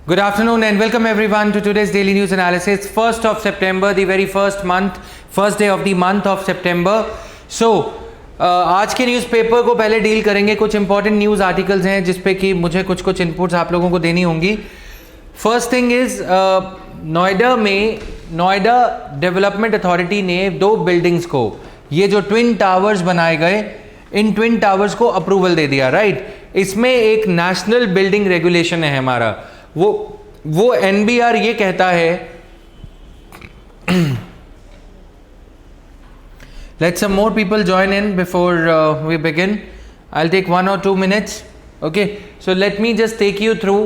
Good afternoon and welcome everyone to today's daily news analysis. 1st of September, the very first day of the month of September. So, आज के newspaper को पहले deal करेंगे. कुछ important news articles हैं जिस पे कि मुझे कुछ इनपुट्स आप लोगों को देनी होंगी. First thing is Noida development authority ने 2 बिल्डिंग्स को, ये जो ट्विन टावर्स बनाए गए, इन ट्विन टावर्स को अप्रूवल दे दिया. राइट, इसमें एक नेशनल बिल्डिंग रेगुलेशन है हमारा. वो एनबीआर ये कहता है, let some more people join in before we begin. I'll take 1 or 2 minutes. Okay, so let me just take you through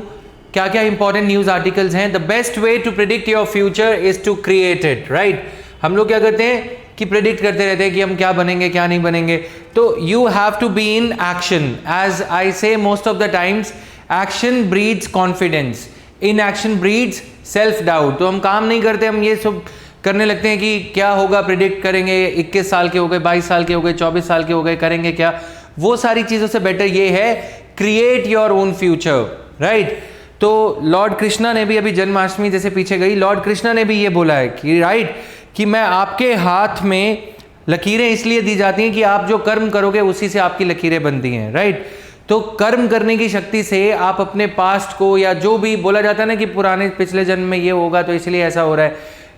क्या क्या इंपॉर्टेंट न्यूज़ आर्टिकल्स हैं. The best way to predict your future is to create it. Right, हम लोग क्या करते हैं कि predict करते रहते हैं कि हम क्या बनेंगे क्या नहीं बनेंगे. तो you have to be in action. As I say most of the times, action breeds confidence, inaction breeds self doubt. तो हम काम नहीं करते, हम ये सब करने लगते हैं कि क्या होगा, प्रिडिक्ट करेंगे. 21 साल के हो गए, 22 साल के हो गए, 24 साल के हो गए, करेंगे क्या. वो सारी चीज़ों से बेटर ये है create your own future. Right, तो लॉर्ड कृष्णा ने भी, अभी जन्माष्टमी जैसे पीछे गई, लॉर्ड कृष्णा ने भी ये बोला है कि राइट, कि मैं आपके हाथ में लकीरें इसलिए दी जाती हैं कि आप जो कर्म करोगे उसी से आपकी लकीरें बनती हैं. राइट, तो कर्म करने की शक्ति से आप अपने पास्ट को, या जो भी बोला जाता है ना कि पुराने पिछले जन्म में ये होगा तो इसलिए ऐसा हो रहा है,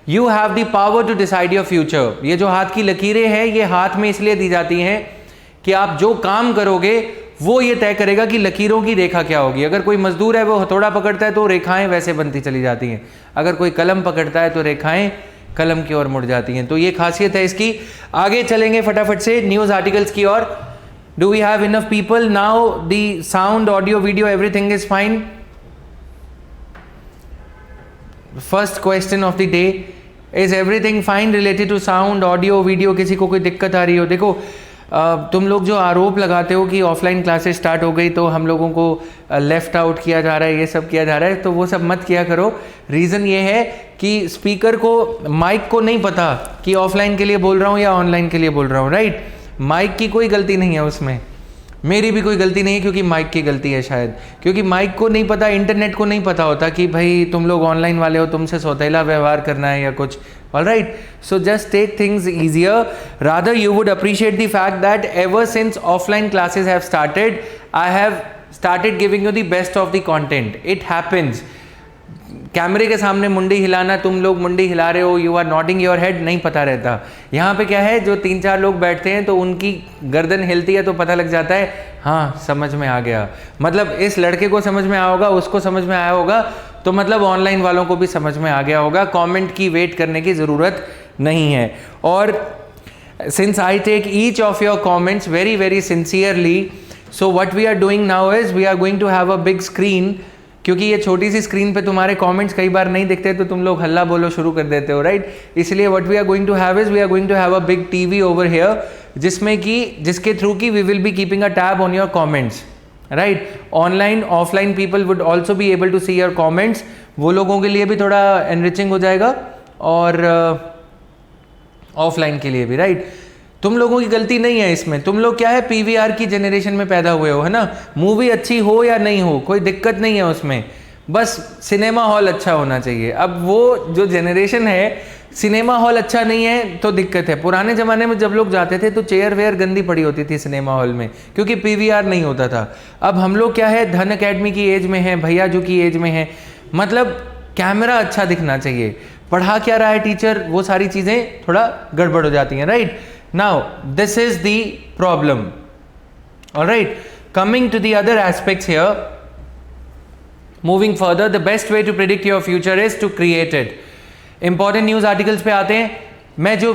you have the power to decide your future. ये जो हाथ की लकीरें हैं, ये हाथ में इसलिए दी जाती हैं कि आप जो काम करोगे वो ये तय करेगा कि लकीरों की रेखा क्या होगी. अगर कोई मजदूर है वो हथौड़ा पकड़ता है तो रेखाएं वैसे बनती चली जाती हैं. अगर कोई कलम पकड़ता है तो रेखाएं कलम की ओर मुड़ जाती हैं. तो ये खासियत है इसकी. आगे चलेंगे फटाफट से न्यूज़ आर्टिकल्स की ओर. Do we have enough people now? The sound, audio, video, everything is fine. First question of the day, is everything fine related to sound, audio, video? किसी को कोई दिक्कत आ रही हो? देखो, तुम लोग जो आरोप लगाते हो कि ऑफलाइन क्लासेस स्टार्ट हो गई तो हम लोगों को लेफ्ट आउट किया जा रहा है, ये सब किया जा रहा है, तो वो सब मत किया करो. रीज़न ये है कि स्पीकर को, माइक को नहीं पता कि ऑफलाइन के लिए बोल रहा हूँ या ऑनलाइन के लिए बोल रहा हूँ. राइट, माइक की कोई गलती नहीं है उसमें, मेरी भी कोई गलती नहीं है, क्योंकि माइक की गलती है शायद, क्योंकि माइक को नहीं पता, इंटरनेट को नहीं पता होता कि भाई तुम लोग ऑनलाइन वाले हो, तुमसे सौतेला व्यवहार करना है या कुछ. All right, so just take things easier. Rather, you would appreciate the fact that ever since offline classes have started, I have started giving you the best of the content. It happens. कैमरे के सामने मुंडी हिलाना, तुम लोग मुंडी हिला रहे हो, you are nodding your head, नहीं पता रहता. यहाँ पे क्या है, जो 3-4 लोग बैठते हैं तो उनकी गर्दन हिलती है तो पता लग जाता है, हाँ समझ में आ गया. मतलब इस लड़के को समझ में आया होगा, उसको समझ में आया होगा, तो मतलब ऑनलाइन वालों को भी समझ में आ गया होगा. कमेंट की वेट करने की ज़रूरत नहीं है. और since I take each of your comments very very sincerely, so what we are doing now is we are going to have a big screen. क्योंकि ये छोटी सी स्क्रीन पे तुम्हारे कमेंट्स कई बार नहीं दिखते तो तुम लोग हल्ला बोलो शुरू कर देते हो. राइट, इसलिए what we are going to have is we are going to have a big TV over here, जिसके थ्रू की we will be keeping a tab on your comments. Right, online offline people would also be able to see your comments. वो लोगों के लिए भी थोड़ा enriching हो जाएगा और ऑफलाइन के लिए भी. राइट, तुम लोगों की गलती नहीं है इसमें. तुम लोग क्या है, पीवीआर की जनरेशन में पैदा हुए हो, है ना. मूवी अच्छी हो या नहीं हो कोई दिक्कत नहीं है उसमें, बस सिनेमा हॉल अच्छा होना चाहिए. अब वो जो जनरेशन है, सिनेमा हॉल अच्छा नहीं है तो दिक्कत है. पुराने ज़माने में जब लोग जाते थे तो चेयर वेयर गंदी पड़ी होती थी सिनेमा हॉल में, क्योंकि पीवीआर नहीं होता था. अब हम लोग क्या है, धन अकेडमी की एज में है, भैया जो की एज में है, मतलब कैमरा अच्छा दिखना चाहिए. पढ़ा क्या रहा है टीचर, वो सारी चीज़ें थोड़ा गड़बड़ हो जाती हैं. Right, now this is the problem. All right, coming to the other aspects here, moving further, the best way to predict your future is to create it. Important news articles पे आते हैं. मैं जो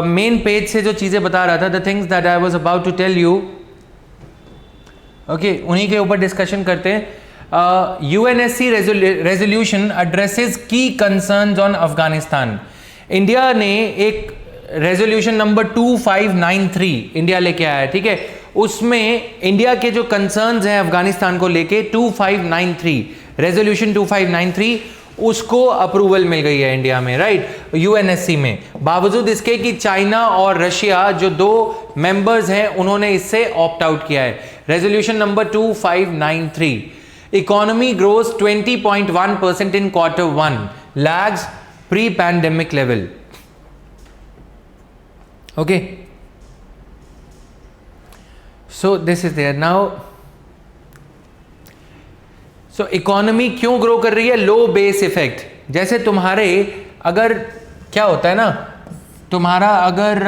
मेन पेज से जो चीज़ें बता रहा था, the things that I was about to tell you, okay, उन्हीं के ऊपर डिस्कशन करते हैं. UNSC resolution addresses key concerns on Afghanistan. India ने एक रेजोल्यूशन नंबर 2593 इंडिया लेके आया है. ठीक है, उसमें इंडिया के जो कंसर्न्स हैं अफगानिस्तान को लेके, 2593 रेजोल्यूशन 2593, उसको अप्रूवल मिल गई है इंडिया में. राइट, यूएनएससी में, बावजूद इसके कि चाइना और रशिया जो 2 मेंबर्स हैं उन्होंने इससे ऑप्ट आउट किया है. Resolution number 2593. Economy grows 20.1% in Q1, lags pre pandemic level. Okay, so this is there now. So economy क्यों ग्रो कर रही है? Low base effect. जैसे तुम्हारे अगर क्या होता है ना, तुम्हारा अगर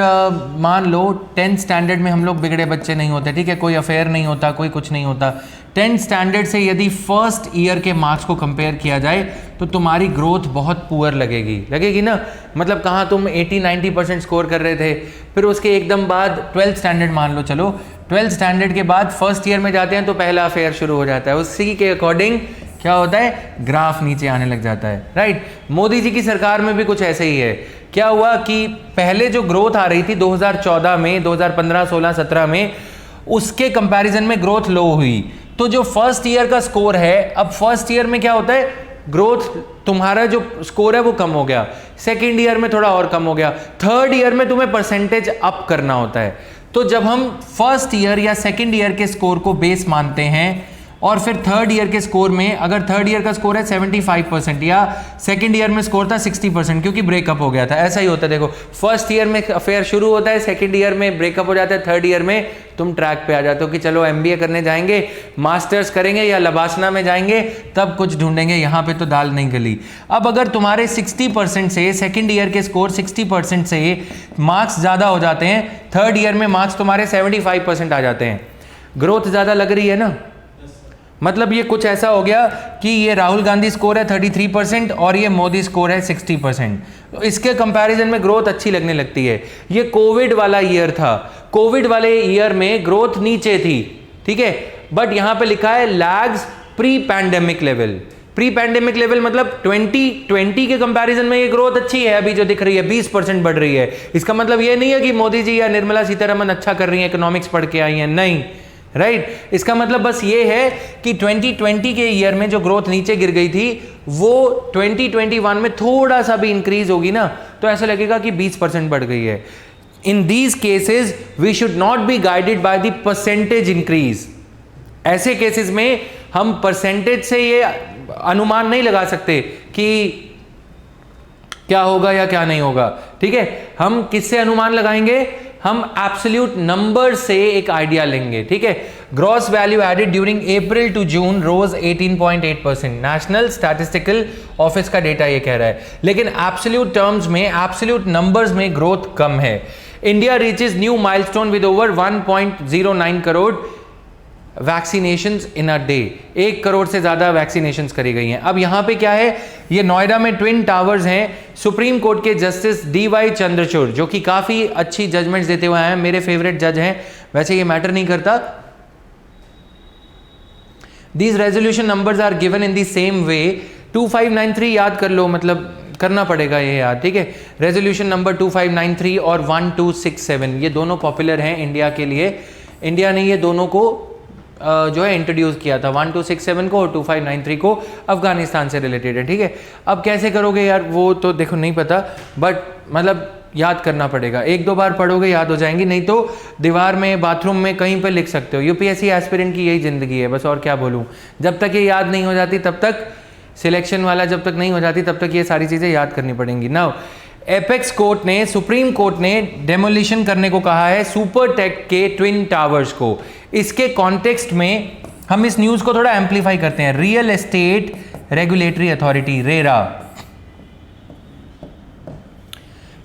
मान लो 10th स्टैंडर्ड में हम लोग बिगड़े बच्चे नहीं होते, ठीक है, कोई अफेयर नहीं होता, कोई कुछ नहीं होता. 10th स्टैंडर्ड से यदि फर्स्ट ईयर के मार्क्स को कंपेयर किया जाए तो तुम्हारी ग्रोथ बहुत पुअर लगेगी ना. मतलब कहाँ तुम 80-90% स्कोर कर रहे थे, फिर उसके एकदम बाद 12th स्टैंडर्ड मान लो, चलो 12th स्टैंडर्ड के बाद फर्स्ट ईयर में जाते हैं तो पहला अफेयर शुरू हो जाता है. उसी के अकॉर्डिंग क्या होता है, ग्राफ नीचे आने लग जाता है. राइट. मोदी जी की सरकार में भी कुछ ऐसे ही है. क्या हुआ कि पहले जो ग्रोथ आ रही थी 2014 में, 2015, 16, 17 में, उसके कंपैरिजन में ग्रोथ लो हुई. तो जो फर्स्ट ईयर का स्कोर है, अब फर्स्ट ईयर में क्या होता है, ग्रोथ तुम्हारा जो स्कोर है वो कम हो गया, सेकेंड ईयर में थोड़ा और कम हो गया, थर्ड ईयर में तुम्हें परसेंटेज अप करना होता है. तो जब हम फर्स्ट ईयर या सेकेंड ईयर के स्कोर को बेस मानते हैं और फिर थर्ड ईयर के स्कोर में, अगर थर्ड ईयर का स्कोर है 75% या सेकंड ईयर में स्कोर था 60% क्योंकि ब्रेकअप हो गया था, ऐसा ही होता है. देखो फर्स्ट ईयर में अफेयर शुरू होता है, सेकंड ईयर में ब्रेकअप हो जाता है, थर्ड ईयर में तुम ट्रैक पे आ जाते हो कि चलो एमबीए करने जाएंगे, मास्टर्स करेंगे या लबासना में जाएंगे, तब कुछ ढूंढेंगे, यहाँ पे तो दाल नहीं गली. अब अगर तुम्हारे 60% से सेकेंड ईयर के स्कोर 60% से मार्क्स ज़्यादा हो जाते हैं, थर्ड ईयर में मार्क्स तुम्हारे 75% आ जाते हैं, ग्रोथ ज़्यादा लग रही है ना. मतलब ये कुछ ऐसा हो गया कि ये राहुल गांधी स्कोर है 33% और ये मोदी स्कोर है 60%. तो इसके कंपैरिजन में ग्रोथ अच्छी लगने लगती है. ये कोविड वाला ईयर था, कोविड वाले ईयर में ग्रोथ नीचे थी, ठीक है, बट यहां पे लिखा है lags pre pandemic level. Pre pandemic level मतलब 2020 के कंपैरिजन में ये ग्रोथ अच्छी है, अभी जो दिख रही है 20% बढ़ रही है. इसका मतलब ये नहीं है कि मोदी जी या निर्मला सीतारमन अच्छा कर रही है, इकोनॉमिक्स पढ़ के आई हैं, नहीं. राइट. इसका मतलब बस ये है कि 2020 के ईयर में जो ग्रोथ नीचे गिर गई थी वो 2021 में थोड़ा सा भी इंक्रीज होगी ना तो ऐसा लगेगा कि 20% बढ़ गई है. In these cases we should not be guided by the percentage increase. ऐसे केसेस में हम परसेंटेज से ये अनुमान नहीं लगा सकते कि क्या होगा या क्या नहीं होगा, ठीक है. हम किससे अनुमान लगाएंगे, हम एब्सोल्यूट नंबर से एक आइडिया लेंगे, ठीक है. Gross value added during April to June rose 18.8%. National statistical office का डेटा ये कह रहा है, लेकिन एब्सोल्यूट टर्म्स में, एब्सोल्यूट नंबर्स में ग्रोथ कम है. India reaches new milestone with over 1.09 crore vaccinations in a day. 1 crore से ज्यादा वैक्सीनेशंस करी गई हैं. अब यहां पे क्या है, ये नोएडा में ट्विन टावर्स हैं. सुप्रीम कोर्ट के जस्टिस DY चंद्रचूड़ जो कि काफी अच्छी जजमेंट्स देते हुए हैं, मेरे फेवरेट जज हैं, वैसे ये मैटर नहीं करता. These resolution numbers are given in the same way. 2593 याद कर लो, मतलब करना पड़ेगा ये याद, ठीक है. रेजोल्यूशन नंबर 2593 और 1267 ये दोनों पॉपुलर हैं इंडिया के लिए. इंडिया ने ये दोनों को जो है इंट्रोड्यूस किया था, 1267 को और 2593 को अफगानिस्तान से रिलेटेड है, ठीक है. अब कैसे करोगे यार, वो तो देखो नहीं पता, बट मतलब याद करना पड़ेगा. 1-2 बार पढ़ोगे याद हो जाएंगी, नहीं तो दीवार में, बाथरूम में, कहीं पर लिख सकते हो. यूपीएससी एस्पिरेंट की यही जिंदगी है बस, और क्या बोलूँ. जब तक ये याद नहीं हो जाती तब तक, सिलेक्शन वाला जब तक नहीं हो जाती तब तक ये सारी चीज़ें याद करनी पड़ेंगी. नाउ एपेक्स कोर्ट ने, सुप्रीम कोर्ट ने डेमोलिशन करने को कहा है सुपर टेक के ट्विन टावर्स को. इसके कॉन्टेक्स्ट में हम इस न्यूज़ को थोड़ा एम्पलीफाई करते हैं. Real estate regulatory authority, RERA,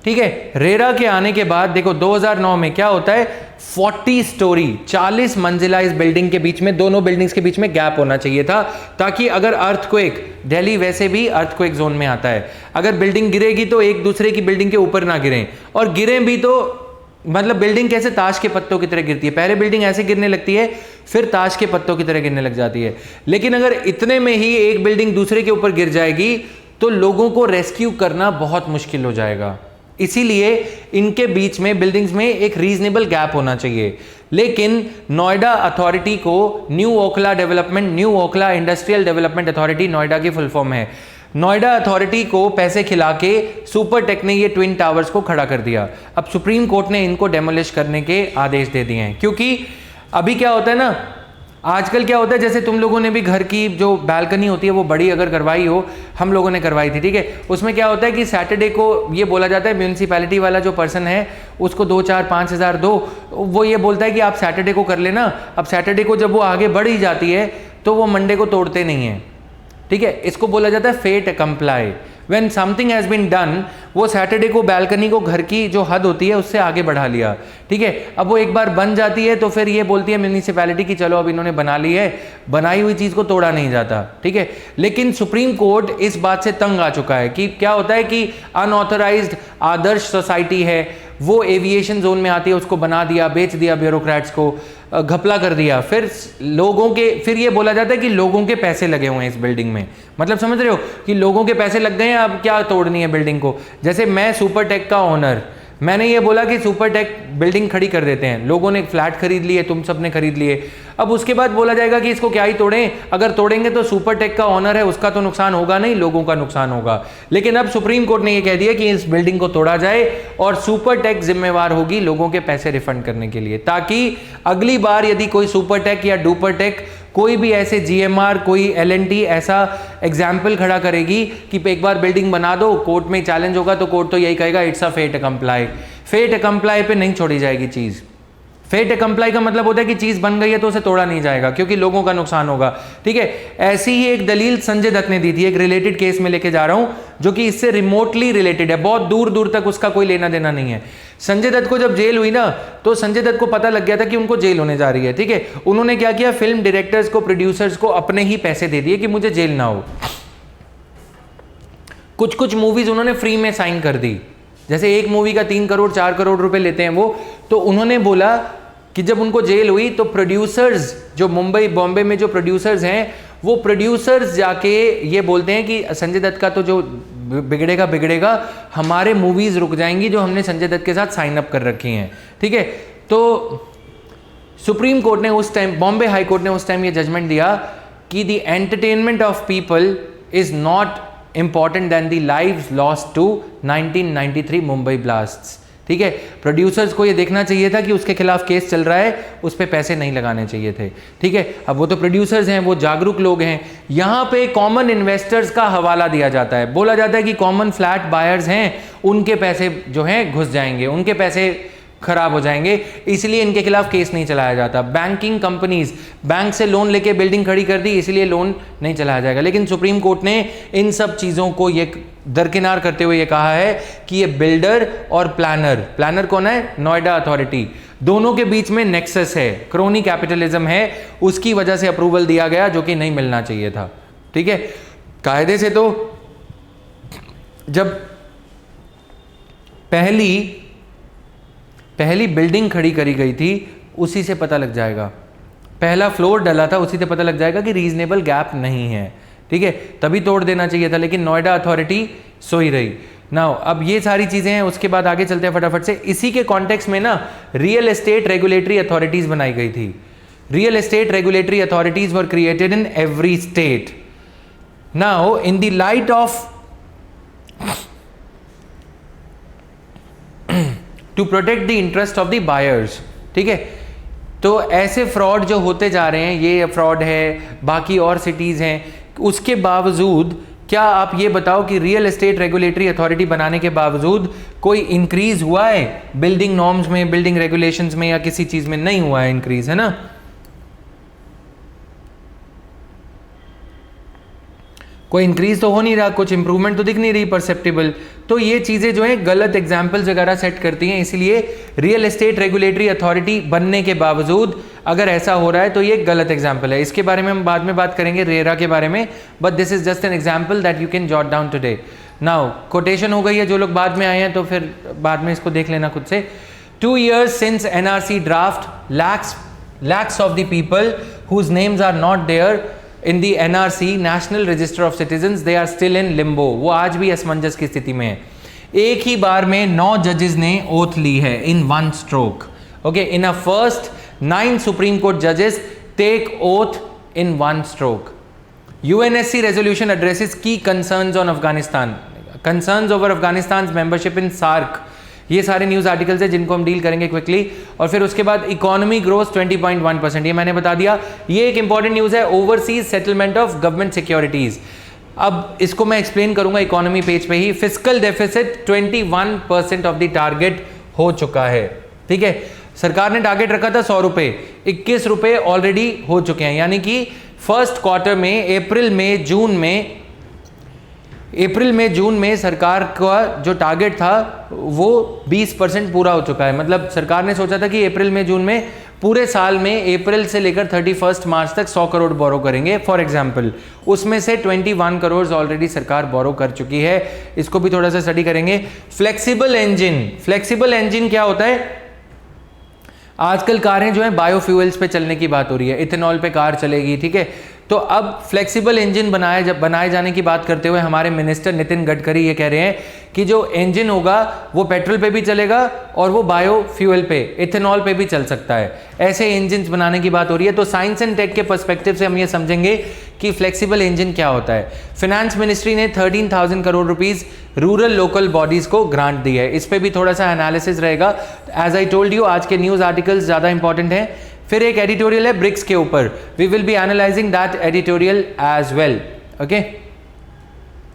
ठीक है. रेरा के आने के बाद देखो 2009 में क्या होता है, 40 स्टोरी 40 मंजिला इस बिल्डिंग के बीच में, दोनों बिल्डिंग्स के बीच में गैप होना चाहिए था, ताकि अगर अर्थक्वेक, दिल्ली वैसे भी अर्थक्वेक जोन में आता है, अगर बिल्डिंग गिरेगी तो एक दूसरे की बिल्डिंग के ऊपर ना गिरें, और गिरें भी तो मतलब बिल्डिंग कैसे ताश के पत्तों की तरह गिरती है, पहले बिल्डिंग ऐसे गिरने लगती है फिर ताश के पत्तों की तरह गिरने लग जाती है. लेकिन अगर इतने में ही एक बिल्डिंग दूसरे के ऊपर गिर जाएगी तो लोगों को रेस्क्यू करना बहुत मुश्किल हो जाएगा. इसीलिए इनके बीच में, बिल्डिंग्स में एक रीजनेबल गैप होना चाहिए. लेकिन नोएडा अथॉरिटी को new Okhla development, new Okhla industrial development authority Noida की फुल फॉर्म है, नोएडा अथॉरिटी को पैसे खिला के सुपर टेक ने ये ट्विन टावर्स को खड़ा कर दिया. अब सुप्रीम कोर्ट ने इनको डेमोलिश करने के आदेश दे दिए हैं, क्योंकि अभी क्या होता है ना, आजकल क्या होता है, जैसे तुम लोगों ने भी घर की जो बालकनी होती है वो बड़ी अगर करवाई हो, हम लोगों ने करवाई थी, ठीक है, उसमें क्या होता है कि सैटरडे को ये बोला जाता है, म्यूनसिपैलिटी वाला जो पर्सन है उसको 2-4-5 हज़ार दो, वो ये बोलता है कि आप सैटरडे को कर लेना। अब सैटरडे को जब वो आगे बढ़ ही जाती है तो वो मंडे को तोड़ते नहीं है, ठीक है, इसको बोला जाता है fait accompli. When something has been done, वो सैटरडे को बालकनी को घर की जो हद होती है उससे आगे बढ़ा लिया, ठीक है। अब वो एक बार बन जाती है तो फिर ये बोलती है म्यूनिसिपैलिटी की चलो अब इन्होंने बना ली है, बनाई हुई चीज़ को तोड़ा नहीं जाता, ठीक है। लेकिन सुप्रीम कोर्ट इस बात से तंग आ चुका है कि क्या होता है कि अनऑथराइज्ड आदर्श सोसाइटी है, वो एविएशन जोन में आती है, उसको बना दिया, बेच दिया ब्यूरोक्रेट्स को, घपला कर दिया, फिर लोगों के, फिर ये बोला जाता है कि लोगों के पैसे लगे हुए हैं इस बिल्डिंग में। मतलब समझ रहे हो कि लोगों के पैसे लग गए हैं, अब क्या तोड़नी है बिल्डिंग को। जैसे मैं सुपर टेक का ओनर, मैंने ये बोला कि सुपर टेक बिल्डिंग खड़ी कर देते हैं, लोगों ने फ्लैट खरीद लिए, तुम सब ने खरीद लिए, अब उसके बाद बोला जाएगा कि इसको क्या ही तोड़ें, अगर तोड़ेंगे तो सुपर टेक का ओनर है उसका तो नुकसान होगा नहीं, लोगों का नुकसान होगा। लेकिन अब सुप्रीम कोर्ट ने ये कह दिया कि इस बिल्डिंग को तोड़ा जाए और सुपर टेक जिम्मेवार होगी लोगों के पैसे रिफंड करने के लिए, ताकि अगली बार यदि कोई सुपर टेक या डुपर टेक कोई भी ऐसे जीएमआर, कोई एलएनटी ऐसा एग्जाम्पल खड़ा करेगी कि एक बार बिल्डिंग बना दो, कोर्ट में चैलेंज होगा तो कोर्ट तो यही कहेगा it's a fait accompli. Fait accompli पे नहीं छोड़ी जाएगी चीज़। फेट कंप्लाई का मतलब होता है कि चीज़ बन गई है तो उसे तोड़ा नहीं जाएगा क्योंकि लोगों का नुकसान होगा, ठीक है। ऐसी ही एक दलील संजय दत्त ने दी थी, एक रिलेटेड केस में लेके जा रहा हूं जो कि इससे रिमोटली रिलेटेड है, बहुत दूर दूर तक उसका कोई लेना देना नहीं है। संजय दत्त को जब जेल हुई ना तो संजय दत्त को पता लग गया था कि उनको जेल होने जा रही है, ठीक है। उन्होंने क्या किया, फिल्म डायरेक्टर्स को, प्रोड्यूसर्स को अपने ही पैसे दे दिए कि मुझे जेल ना हो। कुछ कुछ मूवीज उन्होंने फ्री में साइन कर दी, जैसे एक मूवी का 3 करोड़ 4 करोड़ रुपए लेते हैं वो, तो उन्होंने बोला कि जब उनको जेल हुई तो प्रोड्यूसर्स जो मुंबई बॉम्बे में जो प्रोड्यूसर्स हैं, वो प्रोड्यूसर्स जाके ये बोलते हैं कि संजय दत्त का तो जो बिगड़ेगा बिगड़ेगा, हमारे मूवीज रुक जाएंगी जो हमने संजय दत्त के साथ साइन अप कर रखी हैं, ठीक है। तो सुप्रीम कोर्ट ने उस टाइम, बॉम्बे हाई कोर्ट ने उस टाइम ये जजमेंट दिया कि the entertainment of people is not important than the lives lost to 1993 Mumbai blasts, ठीक है। प्रोड्यूसर्स को ये देखना चाहिए था कि उसके खिलाफ केस चल रहा है, उस पर पैसे नहीं लगाने चाहिए थे, ठीक है। अब वो तो प्रोड्यूसर्स हैं, वो जागरूक लोग हैं। यहाँ पे कॉमन इन्वेस्टर्स का हवाला दिया जाता है, बोला जाता है कि कॉमन फ्लैट बायर्स हैं, उनके पैसे जो हैं घुस जाएंगे, उनके पैसे खराब हो जाएंगे, इसलिए इनके खिलाफ केस नहीं चलाया जाता। बैंकिंग कंपनीज, बैंक से लोन लेके बिल्डिंग खड़ी कर दी, इसलिए लोन नहीं चलाया जाएगा। लेकिन सुप्रीम कोर्ट ने इन सब चीज़ों को ये दरकिनार करते हुए ये कहा है कि ये बिल्डर और प्लानर, प्लानर कौन है, नोएडा अथॉरिटी, दोनों के बीच में नेक्सस है, क्रोनी कैपिटलिज्म है, उसकी वजह से अप्रूवल दिया गया जो कि नहीं मिलना चाहिए था, ठीक है। कायदे से तो जब पहली बिल्डिंग खड़ी करी गई थी उसी से पता लग जाएगा, पहला फ्लोर डला था उसी से पता लग जाएगा कि रीजनेबल गैप नहीं है, ठीक है, तभी तोड़ देना चाहिए था। लेकिन नोएडा अथॉरिटी सोई रही ना। अब ये सारी चीजें हैं, उसके बाद आगे चलते हैं फटाफट से। इसी के कॉन्टेक्स्ट में ना रियल एस्टेट रेगुलेटरी अथॉरिटीज बनाई गई थी। Real estate regulatory authorities were created in every state. Now in the light of to protect the interest of the buyers, ठीक है। तो ऐसे फ्रॉड जो होते जा रहे हैं, ये फ्रॉड है, बाकी और सिटीज़ हैं, उसके बावजूद क्या आप ये बताओ कि रियल एस्टेट रेगुलेटरी अथॉरिटी बनाने के बावजूद कोई इंक्रीज हुआ है बिल्डिंग नॉर्म्स में, बिल्डिंग रेगुलेशंस में, या किसी चीज़ में नहीं हुआ है इंक्रीज, है ना। कोई इंक्रीज तो हो नहीं रहा, कुछ इंप्रूवमेंट तो दिख नहीं रही परसेप्टेबल। तो ये चीज़ें जो है गलत एग्जाम्पल्स वगैरह सेट करती हैं, इसलिए रियल एस्टेट रेगुलेटरी अथॉरिटी बनने के बावजूद अगर ऐसा हो रहा है तो ये गलत एग्जाम्पल है। इसके बारे में हम बाद में बात करेंगे, रेरा के बारे में, but this is just an example that you can jot down today. Now quotation हो गई है, जो लोग बाद में आए हैं तो फिर बाद में इसको देख लेना खुद से। 2 years since NRC draft, lakhs of the people whose names are not there in the NRC National Register of Citizens, they are still in limbo। वो आज भी असमंजस की स्थिति में है। एक ही बार में 9 जजेस ने ओथ ली है in one stroke, okay. In a first 9 supreme court जजेस take oath in one stroke. UNSC resolution addresses key concerns on Afghanistan, concerns over Afghanistan's membership in SAARC, ये सारे न्यूज़ आर्टिकल्स हैं जिनको हम डील करेंगे quickly. और फिर उसके बाद इकोनॉमी ग्रोथ 20.1%, ये मैंने बता दिया। ये एक इंपॉर्टेंट न्यूज़ है, overseas settlement of government securities. अब इसको मैं एक्सप्लेन करूंगा इकोनॉमी पेज पे ही। Fiscal deficit 21% of the target हो चुका है, ठीक है। सरकार ने टारगेट रखा था 100 रुपये, 21 रुपये ऑलरेडी हो चुके हैं, यानी कि फर्स्ट क्वार्टर में अप्रैल में जून में सरकार का जो टारगेट था वो 20% पूरा हो चुका है। मतलब सरकार ने सोचा था कि अप्रैल में जून में पूरे साल में अप्रैल से लेकर 31 मार्च तक 100 करोड़ बोरो करेंगे फॉर एग्जांपल, उसमें से 21 करोड़ ऑलरेडी सरकार बोरो कर चुकी है। इसको भी थोड़ा सा स्टडी करेंगे। फ्लेक्सिबल इंजन क्या होता है? आजकल कारें जो है बायोफ्यूल्स पे चलने की बात हो रही है, इथेनॉल पे कार चलेगी, ठीक है। तो अब फ्लेक्सिबल इंजन बनाए जाने की बात करते हुए हमारे मिनिस्टर नितिन गडकरी ये कह रहे हैं कि जो इंजन होगा वो पेट्रोल पे भी चलेगा और वो बायोफ्यूल पे, इथेनॉल पे भी चल सकता है। ऐसे इंजन बनाने की बात हो रही है। तो साइंस एंड टेक के पर्सपेक्टिव से हम ये समझेंगे कि फ्लेक्सिबल इंजन क्या होता है। फिनेंस मिनिस्ट्री ने 13,000 crore rupees rural local bodies को ग्रांट दी है। इस पे भी थोड़ा सा एनालिसिस रहेगा। एज आई टोल्ड यू, आज के न्यूज आर्टिकल्स ज्यादा इंपॉर्टेंट हैं। फिर एक एडिटोरियल है ब्रिक्स के ऊपर, we will be analysing that editorial as well, okay.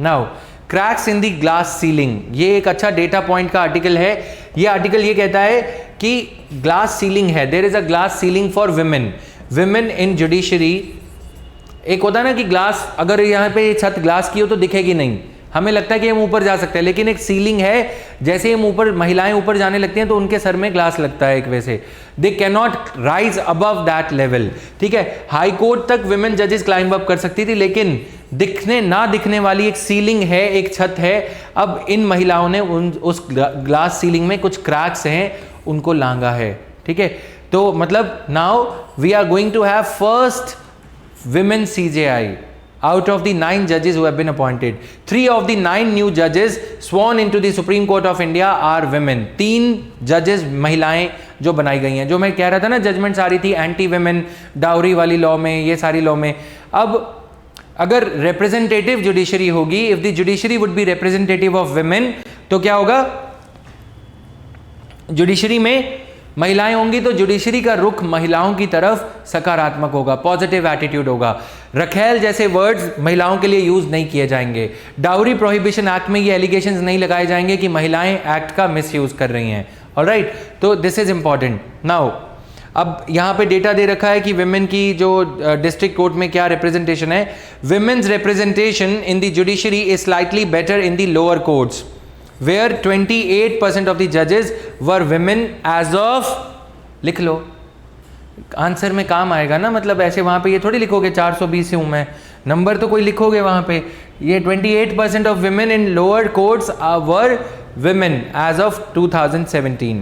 Now cracks in the glass ceiling, ये एक अच्छा डेटा पॉइंट का आर्टिकल है। ये आर्टिकल ये कहता है कि ग्लास सीलिंग है, there is a glass ceiling for women in judiciary. एक होता है ना कि ग्लास, अगर यहाँ पे छत ग्लास की हो तो दिखेगी नहीं, हमें लगता है कि हम ऊपर जा सकते हैं, लेकिन एक सीलिंग है, जैसे हम ऊपर, महिलाएं ऊपर जाने लगती हैं तो उनके सर में ग्लास लगता है एक वैसे, they can not rise above that level, ठीक है। हाई कोर्ट तक विमेन जजेस क्लाइंब अप कर सकती थी, लेकिन दिखने वाली एक सीलिंग है, एक छत है। अब इन महिलाओं ने उस ग्लास सीलिंग में कुछ क्रैक्स हैं, उनको लांगा है, ठीक है। तो मतलब now we are going to have first women CJI out of the 9 judges who have been appointed. 3 of the 9 new judges sworn into the Supreme Court of India are women. 3 judges महिलाएं जो बनाई गई हैं। जो मैं कह रहा था ना, जजमेंट्स आ रही थी एंटी वेमेन, डाउरी वाली लॉ में, ये सारी लॉ में। अब अगर रिप्रेजेंटेटिव जुडिशरी होगी, if the judiciary would be representative of women, तो क्या होगा? जुडिशरी में महिलाएं होंगी तो जुडिशरी का रुख महिलाओं की तरफ सकारात्मक होगा, पॉजिटिव एटीट्यूड होगा। रखेल जैसे वर्ड्स महिलाओं के लिए यूज नहीं किए जाएंगे। डाउरी प्रोहिबिशन एक्ट में ये एलिगेशंस नहीं लगाए जाएंगे कि महिलाएं एक्ट का मिसयूज कर रही हैं। ऑलराइट, तो दिस इज इंपॉर्टेंट। नाउ अब यहाँ पे डेटा दे रखा है कि विमेन की जो डिस्ट्रिक्ट कोर्ट में क्या रिप्रेजेंटेशन है। Women's representation in the judiciary is slightly better in the lower courts, where 28% of the judges were women as of, लिख लो, आंसर में काम आएगा ना। मतलब ऐसे वहाँ पे ये थोड़ी लिखोगे 420 से हूँ मैं, नंबर तो कोई लिखोगे वहाँ पे। ये 28% of women in lower courts were women as of 2017.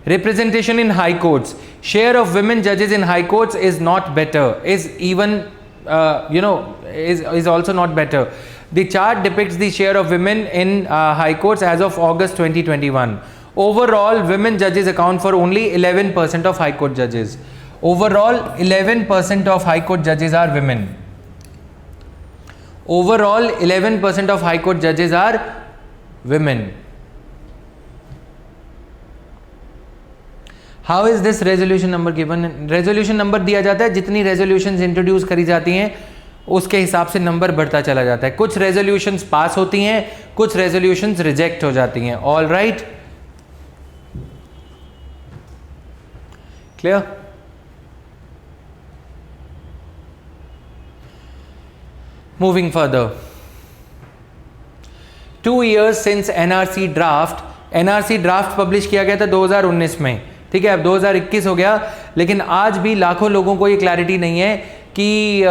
Representation in high courts, share of women judges in high courts is not better, is even is also not better. The chart depicts the share of women in high courts as of August 2021. Overall, women judges account for only 11% of high court judges. Overall, 11% of high court judges are women. Overall, 11% of high court judges are women. How is this resolution number given? Resolution number दिया जाता है, जितनी resolutions introduce करी जाती हैं उसके हिसाब से नंबर बढ़ता चला जाता है। कुछ रेजोल्यूशंस पास होती हैं, कुछ रेजोल्यूशंस रिजेक्ट हो जाती हैं। All right, clear? Moving further, 2 years since NRC draft publish किया गया था 2019 में, ठीक है। अब 2021 हो गया, लेकिन आज भी लाखों लोगों को ये क्लैरिटी नहीं है कि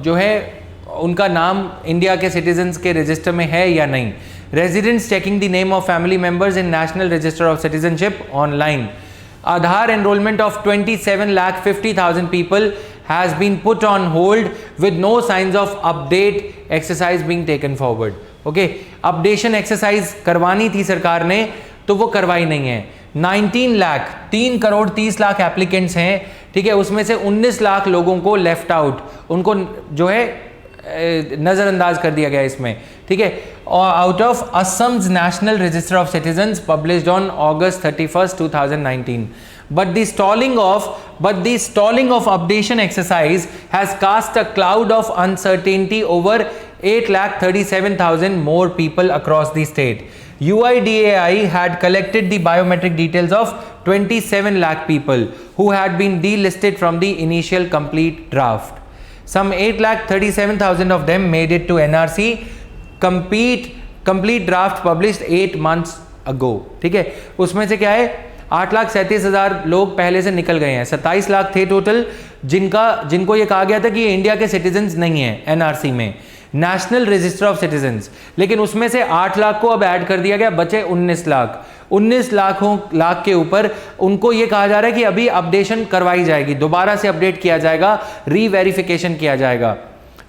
जो है उनका नाम इंडिया के सिटीजन्स के रजिस्टर में है या नहीं। Residents checking the name of family members in national register of citizenship online. Aadhaar enrolment of 27,50,000 people has been put on hold with no signs of update exercise being taken forward. Okay, updation exercise करवानी थी सरकार ने, तो वो करवाई नहीं है। 19 lakh, 3 crore 30 lakh applicants हैं ठीक है, उसमें से 19 लाख लोगों को लेफ्ट आउट, उनको जो है नज़रअंदाज कर दिया गया इसमें, ठीक है। और out of Assam's national register of citizens published on August 31, 2019, but the stalling of updation exercise has cast a cloud of uncertainty over 8,37,000 more people across the state. UIDAI had collected the biometric details of 27 lakh people who had been delisted from the initial complete draft. Some 8,37,000 of them made it to NRC complete draft published 8 months ago. ठीक है, उसमें से क्या है, 8,37,000 लोग पहले से निकल गए हैं। 27 लाख थे टोटल जिनको ये कहा गया था कि ये इंडिया के सिटीजन्स नहीं है एनआरसी में, नेशनल रजिस्टर ऑफ सिटीजन्स, लेकिन उसमें से 8 लाख को अब ऐड कर दिया गया, बचे 19 लाख। 19 लाख के ऊपर उनको ये कहा जा रहा है कि अभी अपडेशन करवाई जाएगी, दोबारा से अपडेट किया जाएगा, रीवेरिफिकेशन किया जाएगा।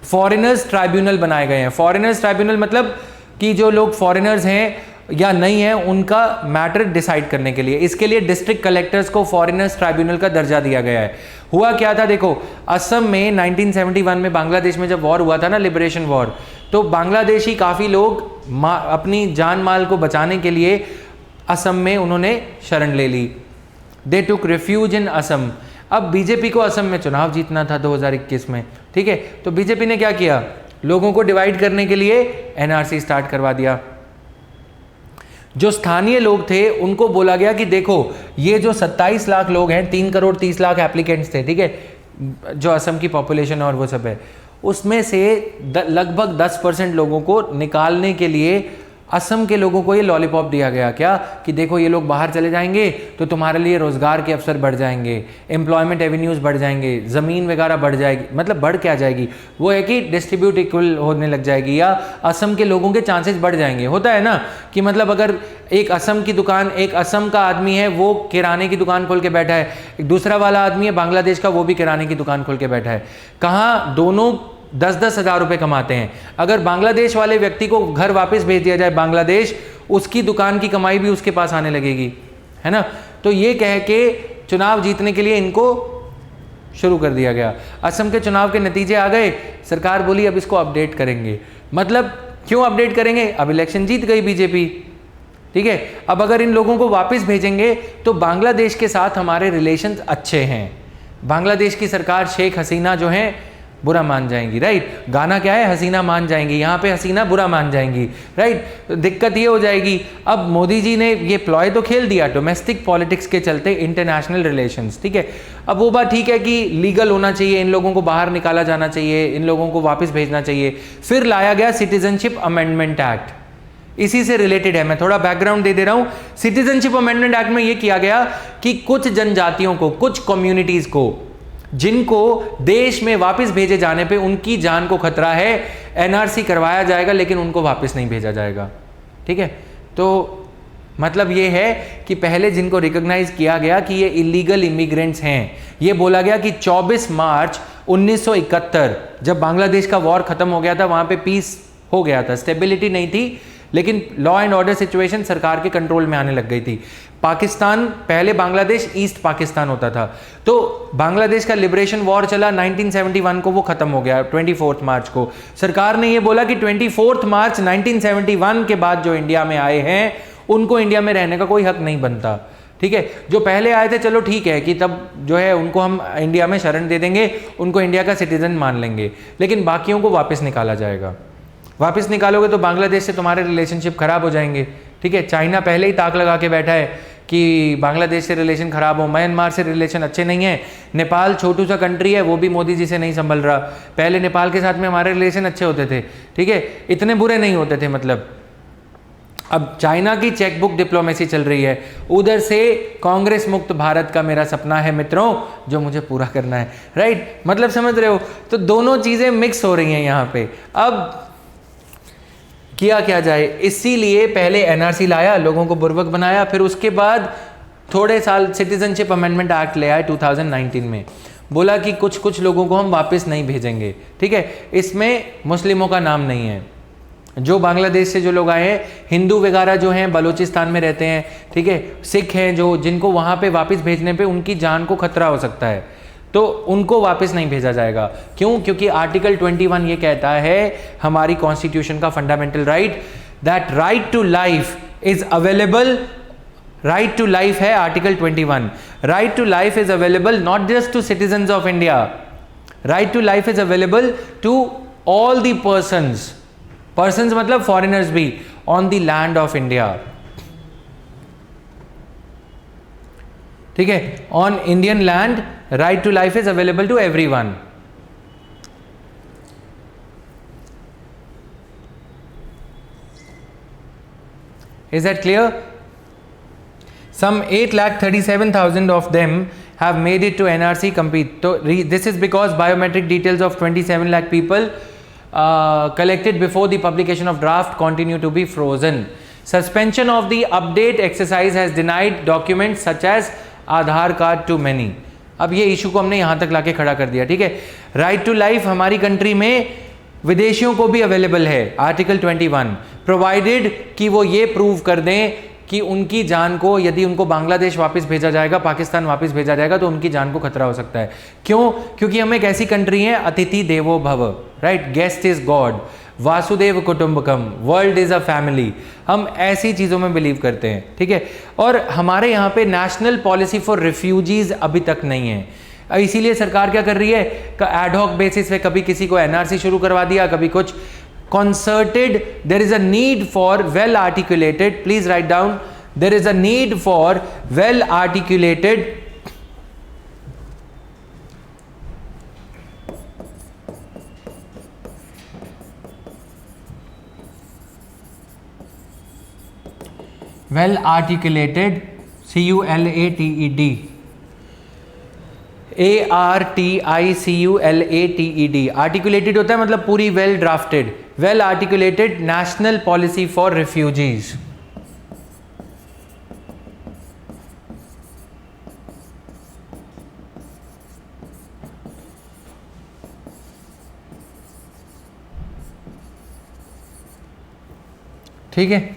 फॉरेनर्स ट्राइब्यूनल बनाए गए हैं। फॉरेनर्स ट्राइब्यूनल मतलब कि जो लोग फॉरेनर्स हैं या नहीं है उनका मैटर डिसाइड करने के लिए, इसके लिए डिस्ट्रिक्ट कलेक्टर्स को फॉरेनर्स ट्राइब्यूनल का दर्जा दिया गया है। हुआ क्या था देखो, असम में 1971 में बांग्लादेश में जब वॉर हुआ था ना, लिबरेशन वॉर, तो बांग्लादेशी काफ़ी लोग अपनी जान माल को बचाने के लिए असम में उन्होंने शरण ले ली। दे टुक रिफ्यूज इन असम। अब बीजेपी को असम में चुनाव जीतना था 2021 में, ठीक है, तो बीजेपी ने क्या किया, लोगों को डिवाइड करने के लिए एनआरसी स्टार्ट करवा दिया। जो स्थानीय लोग थे उनको बोला गया कि देखो ये जो 27 लाख लोग हैं, 3 करोड़ 30 लाख एप्लीकेंट्स थे, ठीक है, जो असम की पॉपुलेशन और वो सब है, उसमें से लगभग 10% लोगों को निकालने के लिए असम के लोगों को ये लॉलीपॉप दिया गया, क्या कि देखो ये लोग बाहर चले जाएंगे तो तुम्हारे लिए रोजगार के अवसर बढ़ जाएंगे, एम्प्लॉयमेंट एवेन्यूज़ बढ़ जाएंगे, ज़मीन वगैरह बढ़ जाएगी, मतलब बढ़ क्या जाएगी, वो है कि डिस्ट्रीब्यूट इक्वल होने लग जाएगी, या असम के लोगों के चांसेस बढ़ जाएंगे। होता है ना कि मतलब अगर एक असम की दुकान, एक असम का आदमी है वो किराने की दुकान खोल के बैठा है, एक दूसरा वाला आदमी है बांग्लादेश का वो भी किराने की दुकान खोल के बैठा है, कहाँ दोनों 10-10 हज़ार रुपये कमाते हैं। अगर बांग्लादेश वाले व्यक्ति को घर वापस भेज दिया जाए बांग्लादेश, उसकी दुकान की कमाई भी उसके पास आने लगेगी, है ना। तो ये कह के चुनाव जीतने के लिए इनको शुरू कर दिया गया। असम के चुनाव के नतीजे आ गए, सरकार बोली अब इसको अपडेट करेंगे। मतलब क्यों अपडेट करेंगे, अब इलेक्शन जीत गई बीजेपी, ठीक है। अब अगर इन लोगों को वापस भेजेंगे तो बांग्लादेश के साथ हमारे रिलेशंस अच्छे हैं, बांग्लादेश की सरकार शेख हसीना जो है बुरा मान जाएंगी, राइट। गाना क्या है, हसीना मान जाएंगी, यहाँ पे हसीना बुरा मान जाएंगी, राइट। दिक्कत ये हो जाएगी। अब मोदी जी ने ये प्लॉय तो खेल दिया डोमेस्टिक पॉलिटिक्स के चलते, इंटरनेशनल रिलेशंस, ठीक है। अब वो बात ठीक है कि लीगल होना चाहिए, इन लोगों को बाहर निकाला जाना चाहिए, इन लोगों को वापस भेजना चाहिए। फिर लाया गया सिटीजनशिप अमेंडमेंट एक्ट, इसी से रिलेटेड है, मैं थोड़ा बैकग्राउंड दे दे रहा हूँ। सिटीजनशिप अमेंडमेंट एक्ट में ये किया गया कि कुछ जनजातियों को, कुछ कम्युनिटीज को, जिनको देश में वापस भेजे जाने पे उनकी जान को खतरा है, एनआरसी करवाया जाएगा लेकिन उनको वापस नहीं भेजा जाएगा, ठीक है। तो मतलब ये है कि पहले जिनको रिकॉग्नाइज किया गया कि ये इलीगल इमिग्रेंट्स हैं, ये बोला गया कि 24 मार्च 1971 जब बांग्लादेश का वॉर खत्म हो गया था, वहां पे पीस हो गया था, स्टेबिलिटी नहीं थी, लेकिन लॉ एंड ऑर्डर सिचुएशन सरकार के कंट्रोल में आने लग गई थी। पाकिस्तान, पहले बांग्लादेश ईस्ट पाकिस्तान होता था, तो बांग्लादेश का लिबरेशन वॉर चला 1971 को, वो खत्म हो गया 24 मार्च को। सरकार ने ये बोला कि 24 मार्च 1971 के बाद जो इंडिया में आए हैं उनको इंडिया में रहने का कोई हक नहीं बनता, ठीक है। जो पहले आए थे चलो ठीक है कि तब जो है उनको हम इंडिया में शरण दे देंगे, उनको इंडिया का सिटीजन मान लेंगे, लेकिन बाकियों को वापस निकाला जाएगा। वापस निकालोगे तो बांग्लादेश से तुम्हारे रिलेशनशिप खराब हो जाएंगे, ठीक है। चाइना पहले ही ताक लगा के बैठा है कि बांग्लादेश से रिलेशन खराब हो, म्यांमार से रिलेशन अच्छे नहीं है, नेपाल छोटू सा कंट्री है वो भी मोदी जी से नहीं संभल रहा, पहले नेपाल के साथ में हमारे रिलेशन अच्छे होते थे, ठीक है, इतने बुरे नहीं होते थे। मतलब अब चाइना की चेकबुक डिप्लोमेसी चल रही है, उधर से कांग्रेस मुक्त भारत का मेरा सपना है मित्रों, जो मुझे पूरा करना है, राइट। मतलब समझ रहे हो, तो दोनों चीज़ें मिक्स हो रही हैं यहाँ पे। अब किया क्या जाए, इसीलिए पहले एनआरसी लाया, लोगों को बुर्बक बनाया, फिर उसके बाद थोड़े साल सिटीजनशिप अमेंडमेंट एक्ट ले आए 2019 में, बोला कि कुछ कुछ लोगों को हम वापस नहीं भेजेंगे, ठीक है। इसमें मुस्लिमों का नाम नहीं है, जो बांग्लादेश से जो लोग आए हैं, हिंदू वगैरह जो हैं बलूचिस्तान में रहते हैं, ठीक है, सिख हैं जो, जिनको वहाँ पे वापस भेजने पे उनकी जान को खतरा हो सकता है, तो उनको वापस नहीं भेजा जाएगा। क्यों? क्योंकि आर्टिकल 21 ये कहता है हमारी कॉन्स्टिट्यूशन का fundamental right, that right to life is available, right to life है article 21, right to life is available not just to citizens of India, right to life is available to all the persons, persons मतलब foreigners भी, on the land of India. ठीक है, on Indian land right to life is available to everyone. Is that clear? Some 8,37,000 of them have made it to NRC compete. So this is because biometric details of 27 lakh people collected before the publication of draft continue to be frozen. Suspension of the update exercise has denied documents such as Aadhaar card to many. अब ये issue को हमने यहाँ तक लाके खड़ा कर दिया। ठीक है, राइट टू लाइफ हमारी कंट्री में विदेशियों को भी अवेलेबल है आर्टिकल 21, प्रोवाइडेड कि वो ये प्रूव कर दें कि उनकी जान को, यदि उनको बांग्लादेश वापस भेजा जाएगा, पाकिस्तान वापस भेजा जाएगा, तो उनकी जान को खतरा हो सकता है। क्यों? क्योंकि हम एक ऐसी कंट्री है, अतिथि देवो भव, राइट, गेस्ट इज गॉड, वासुदेव कुटुंबकम, वर्ल्ड इज अ फैमिली, हम ऐसी चीज़ों में बिलीव करते हैं। ठीक है, और हमारे यहाँ पे नेशनल पॉलिसी फॉर रिफ्यूजीज अभी तक नहीं है। इसीलिए सरकार क्या कर रही है, एडहॉक बेसिस पे कभी किसी को एनआरसी शुरू करवा दिया, कभी कुछ। concerted, there is a need for well articulated, please write down, there is a need for well articulated CULATED ARTICULATED, articulated होता है मतलब पूरी, well drafted, well articulated national policy for refugees. ठीक है,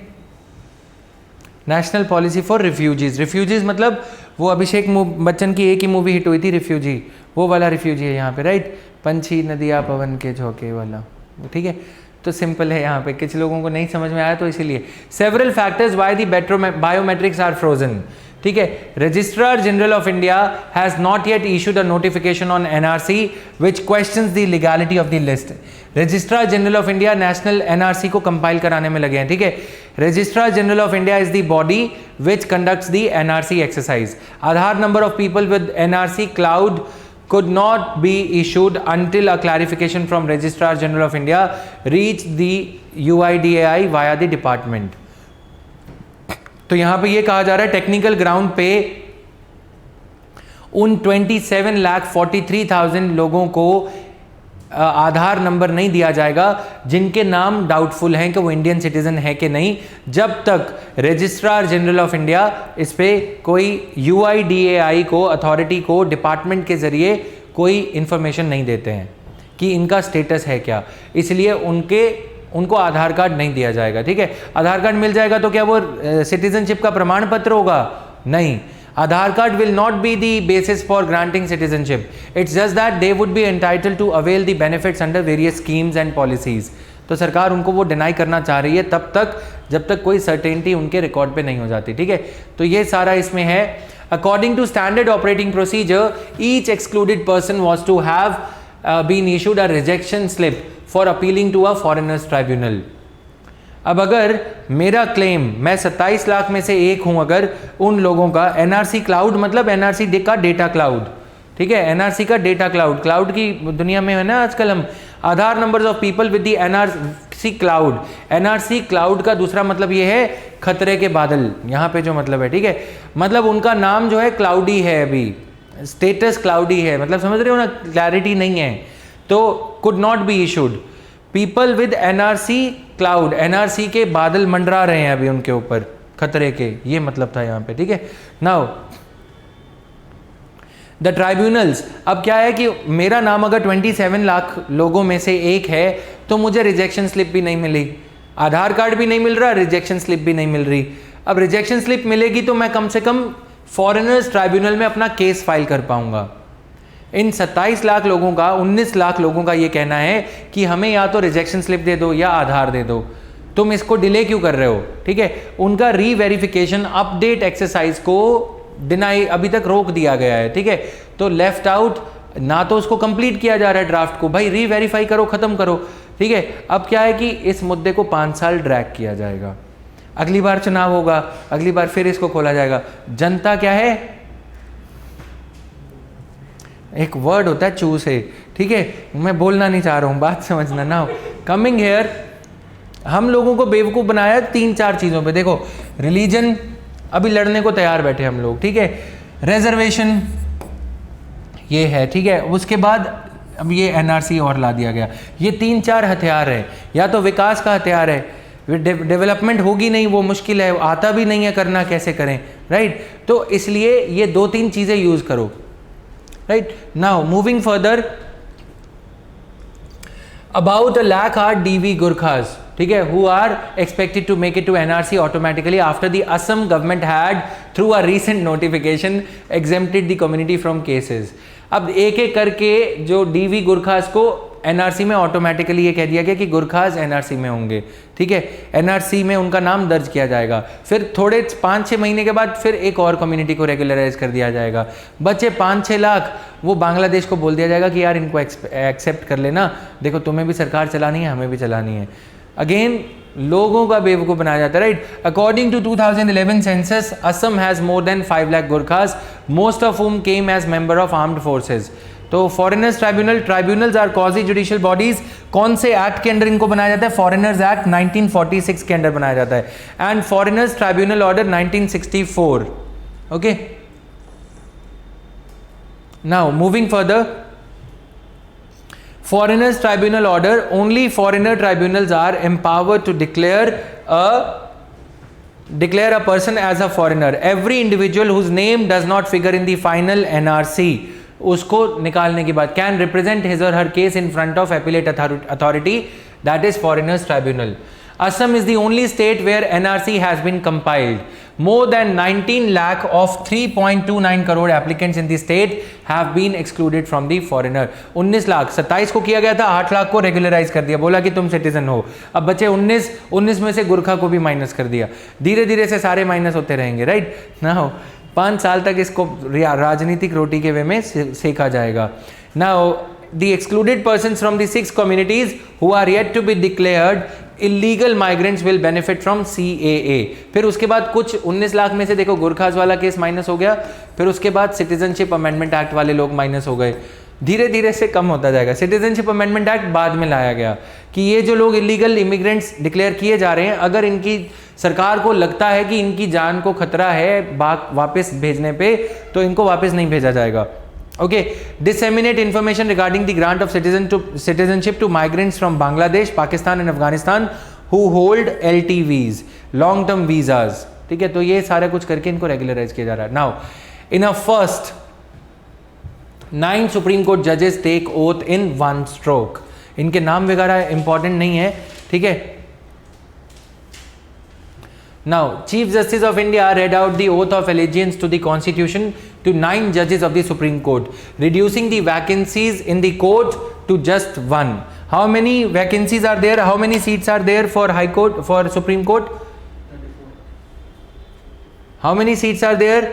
national policy for refugees. Refugees मतलब वो अभिषेक बच्चन की एक ही मूवी हिट हुई थी रिफ्यूजी, वो वाला रिफ्यूजी है यहाँ पे, राइट, पंछी नदिया पवन के झोंके वाला। ठीक है, तो सिंपल है, यहाँ पे कुछ लोगों को नहीं समझ में आया तो इसीलिए। Several factors why the biometrics are frozen. ठीक है, registrar general of India has not yet issued a notification on NRC which questions the legality of the list. Registrar general of India national NRC को compile कराने में लगे हैं। ठीक है, registrar general of India is the body which conducts the NRC exercise. Aadhaar number of people with NRC cloud could not be issued until a clarification from Registrar General of India reached the UIDAI via the department. तो यहाँ पे ये कहा जा रहा है technical ground पे उन 27,43,000 लोगों को आधार नंबर नहीं दिया जाएगा जिनके नाम डाउटफुल हैं कि वो इंडियन सिटीजन है कि नहीं, जब तक रजिस्ट्रार जनरल ऑफ इंडिया इस पे कोई UIDAI को, अथॉरिटी को, डिपार्टमेंट के जरिए कोई इंफॉर्मेशन नहीं देते हैं कि इनका स्टेटस है क्या, इसलिए उनको आधार कार्ड नहीं दिया जाएगा। ठीक है, आधार कार्ड मिल जाएगा तो क्या वो सिटीजनशिप का प्रमाण पत्र होगा? नहीं, Aadhaar card will not be the basis for granting citizenship. It's just that they would be entitled to avail the benefits under various schemes and policies. तो सरकार उनको वो डिनाई करना चाह रही है तब तक जब तक कोई सर्टेनिटी उनके रिकॉर्ड पे नहीं हो जाती। ठीक है, तो ये सारा इसमें है। According to standard operating procedure, each excluded person was to have been issued a rejection slip for appealing to a foreigners tribunal. अब अगर मेरा क्लेम, मैं 27 लाख में से एक हूं, अगर उन लोगों का एनआरसी क्लाउड मतलब एनआरसी का डेटा क्लाउड, ठीक है, एनआरसी का डेटा क्लाउड, क्लाउड की दुनिया में है ना आजकल हम, Aadhaar numbers of people with the NRC cloud. NRC cloud का दूसरा मतलब ये है खतरे के बादल, यहाँ पे जो मतलब है। ठीक है, मतलब उनका नाम जो है क्लाउडी है, अभी स्टेटस क्लाउडी है, मतलब समझ रहे हो ना, क्लैरिटी नहीं है, तो could not be issued. People with NRC cloud, NRC के बादल मंडरा रहे हैं अभी उनके ऊपर खतरे के, ये मतलब था यहाँ पे। ठीक है, नाउ द ट्राइब्यूनल्स, अब क्या है कि मेरा नाम अगर 27 लाख लोगों में से एक है तो मुझे रिजेक्शन स्लिप भी नहीं मिली, आधार कार्ड भी नहीं मिल रहा, रिजेक्शन स्लिप भी नहीं मिल रही। अब रिजेक्शन स्लिप मिलेगी तो मैं कम से कम फॉरेनर्स ट्राइब्यूनल में अपना केस फाइल कर पाऊंगा। इन 27 लाख लोगों का 19 लाख लोगों का ये कहना है कि हमें या तो रिजेक्शन स्लिप दे दो या आधार दे दो, तुम इसको डिले क्यों कर रहे हो, ठीक है। उनका रीवेरिफिकेशन अपडेट एक्सरसाइज को डिनाई अभी तक रोक दिया गया है, ठीक है। तो लेफ्ट आउट, ना तो उसको कंप्लीट किया जा रहा है ड्राफ्ट को, भाई रीवेरीफाई करो, खत्म करो, ठीक है। अब क्या है कि इस मुद्दे को 5 साल ड्रैग किया जाएगा, अगली बार चुनाव होगा, अगली बार फिर इसको खोला जाएगा। जनता क्या है, एक वर्ड होता है चूसे, ठीक है, मैं बोलना नहीं चाह रहा हूं, बात समझना ना। कमिंग हेयर, हम लोगों को बेवकूफ बनाया 3-4 चीजों पे। देखो रिलीजन, अभी लड़ने को तैयार बैठे हम लोग, ठीक है। रिजर्वेशन ये है, ठीक है। उसके बाद अब ये एनआरसी और ला दिया गया। ये 3-4 हथियार है, या तो विकास का हथियार है, डेवलपमेंट होगी नहीं, वो मुश्किल है, आता भी नहीं है करना, कैसे करें, राइट। तो इसलिए ये 2-3 चीजें यूज करो, right. Now moving further, about 1 lakh are DV Gurkhas, ठीक है, who are expected to make it to NRC automatically after the Assam government had through a recent notification exempted the community from cases। अब एक एक करके जो DV गुरखास को NRC में automatically ये कह दिया गया कि गुरखास एनआरसी में होंगे, ठीक है। एनआरसी में उनका नाम दर्ज किया जाएगा, फिर थोड़े 5-6 महीने के बाद फिर एक और कम्युनिटी को रेगुलराइज कर दिया जाएगा। बच्चे 5-6 लाख, वो बांग्लादेश को बोल दिया जाएगा कि यार इनको एक्सेप्ट कर लेना, देखो तुम्हें भी सरकार चलानी है, हमें भी चलानी है। अगेन लोगों का बेवकूफ बनाया जाता है, right. According to 2011 census, Assam has more than 5 lakh Gurkhas, most of whom came as member of armed forces। तो foreigners tribunal, tribunals are quasi judicial bodies. कौन से एक्ट के अंडर इनको बनाया जाता है? फॉरेनर्स एक्ट 1946 के अंडर बनाया जाता है, and foreigners tribunal order 1964। Okay, now moving further, Foreigners Tribunal order, only foreigner tribunals are empowered to declare a person as a foreigner। Every individual whose name does not figure in the final NRC, उसको निकालने के बाद can represent his or her case in front of appellate authority, that is Foreigners Tribunal। Assam is the only state where NRC has been compiled। More than 19 lakh of 3.29 crore applicants in the state have been excluded from the foreigner। 19 lakh, 27 को किया गया था, 8 लाख को regularise कर दिया, बोला कि तुम सिटीजन हो। अब बचे 19 में से गुरखा को भी माइनस कर दिया, धीरे धीरे से सारे माइनस होते रहेंगे, राइट ना। 5 साल तक इसको राजनीतिक रोटी के वे में सेका जाएगा। Now the excluded persons from the 6 communities who are yet to be declared illegal migrants will benefit from CAA। फिर उसके बाद कुछ 19 लाख में से देखो गुरखास वाला केस माइनस हो गया, फिर उसके बाद सिटीजनशिप अमेंडमेंट एक्ट वाले लोग माइनस हो गए, धीरे धीरे से कम होता जाएगा। सिटीजनशिप अमेंडमेंट एक्ट बाद में लाया गया कि ये जो लोग इलीगल इमिग्रेंट्स डिक्लेयर किए जा रहे हैं, अगर इनकी सरकार को लगता है कि इनकी जान को खतरा है वापस भेजने पे, तो इनको वापस नहीं भेजा जाएगा। Okay, disseminate information regarding the grant of citizenship to migrants from Bangladesh, Pakistan and Afghanistan who hold LTVs, long term visas। ठीक है, तो ये सारा कुछ करके इनको रेगुलराइज किया जा रहा है। Now, in a first, 9 Supreme Court judges take oath in one stroke। इनके नाम वगैरह इंपॉर्टेंट नहीं है, ठीक है। Now, Chief Justice of India read out the oath of allegiance to the Constitution to 9 judges of the Supreme Court, reducing the vacancies in the court to just 1। How many vacancies are there? How many seats are there for High Court, for Supreme Court? 34। How many seats are there?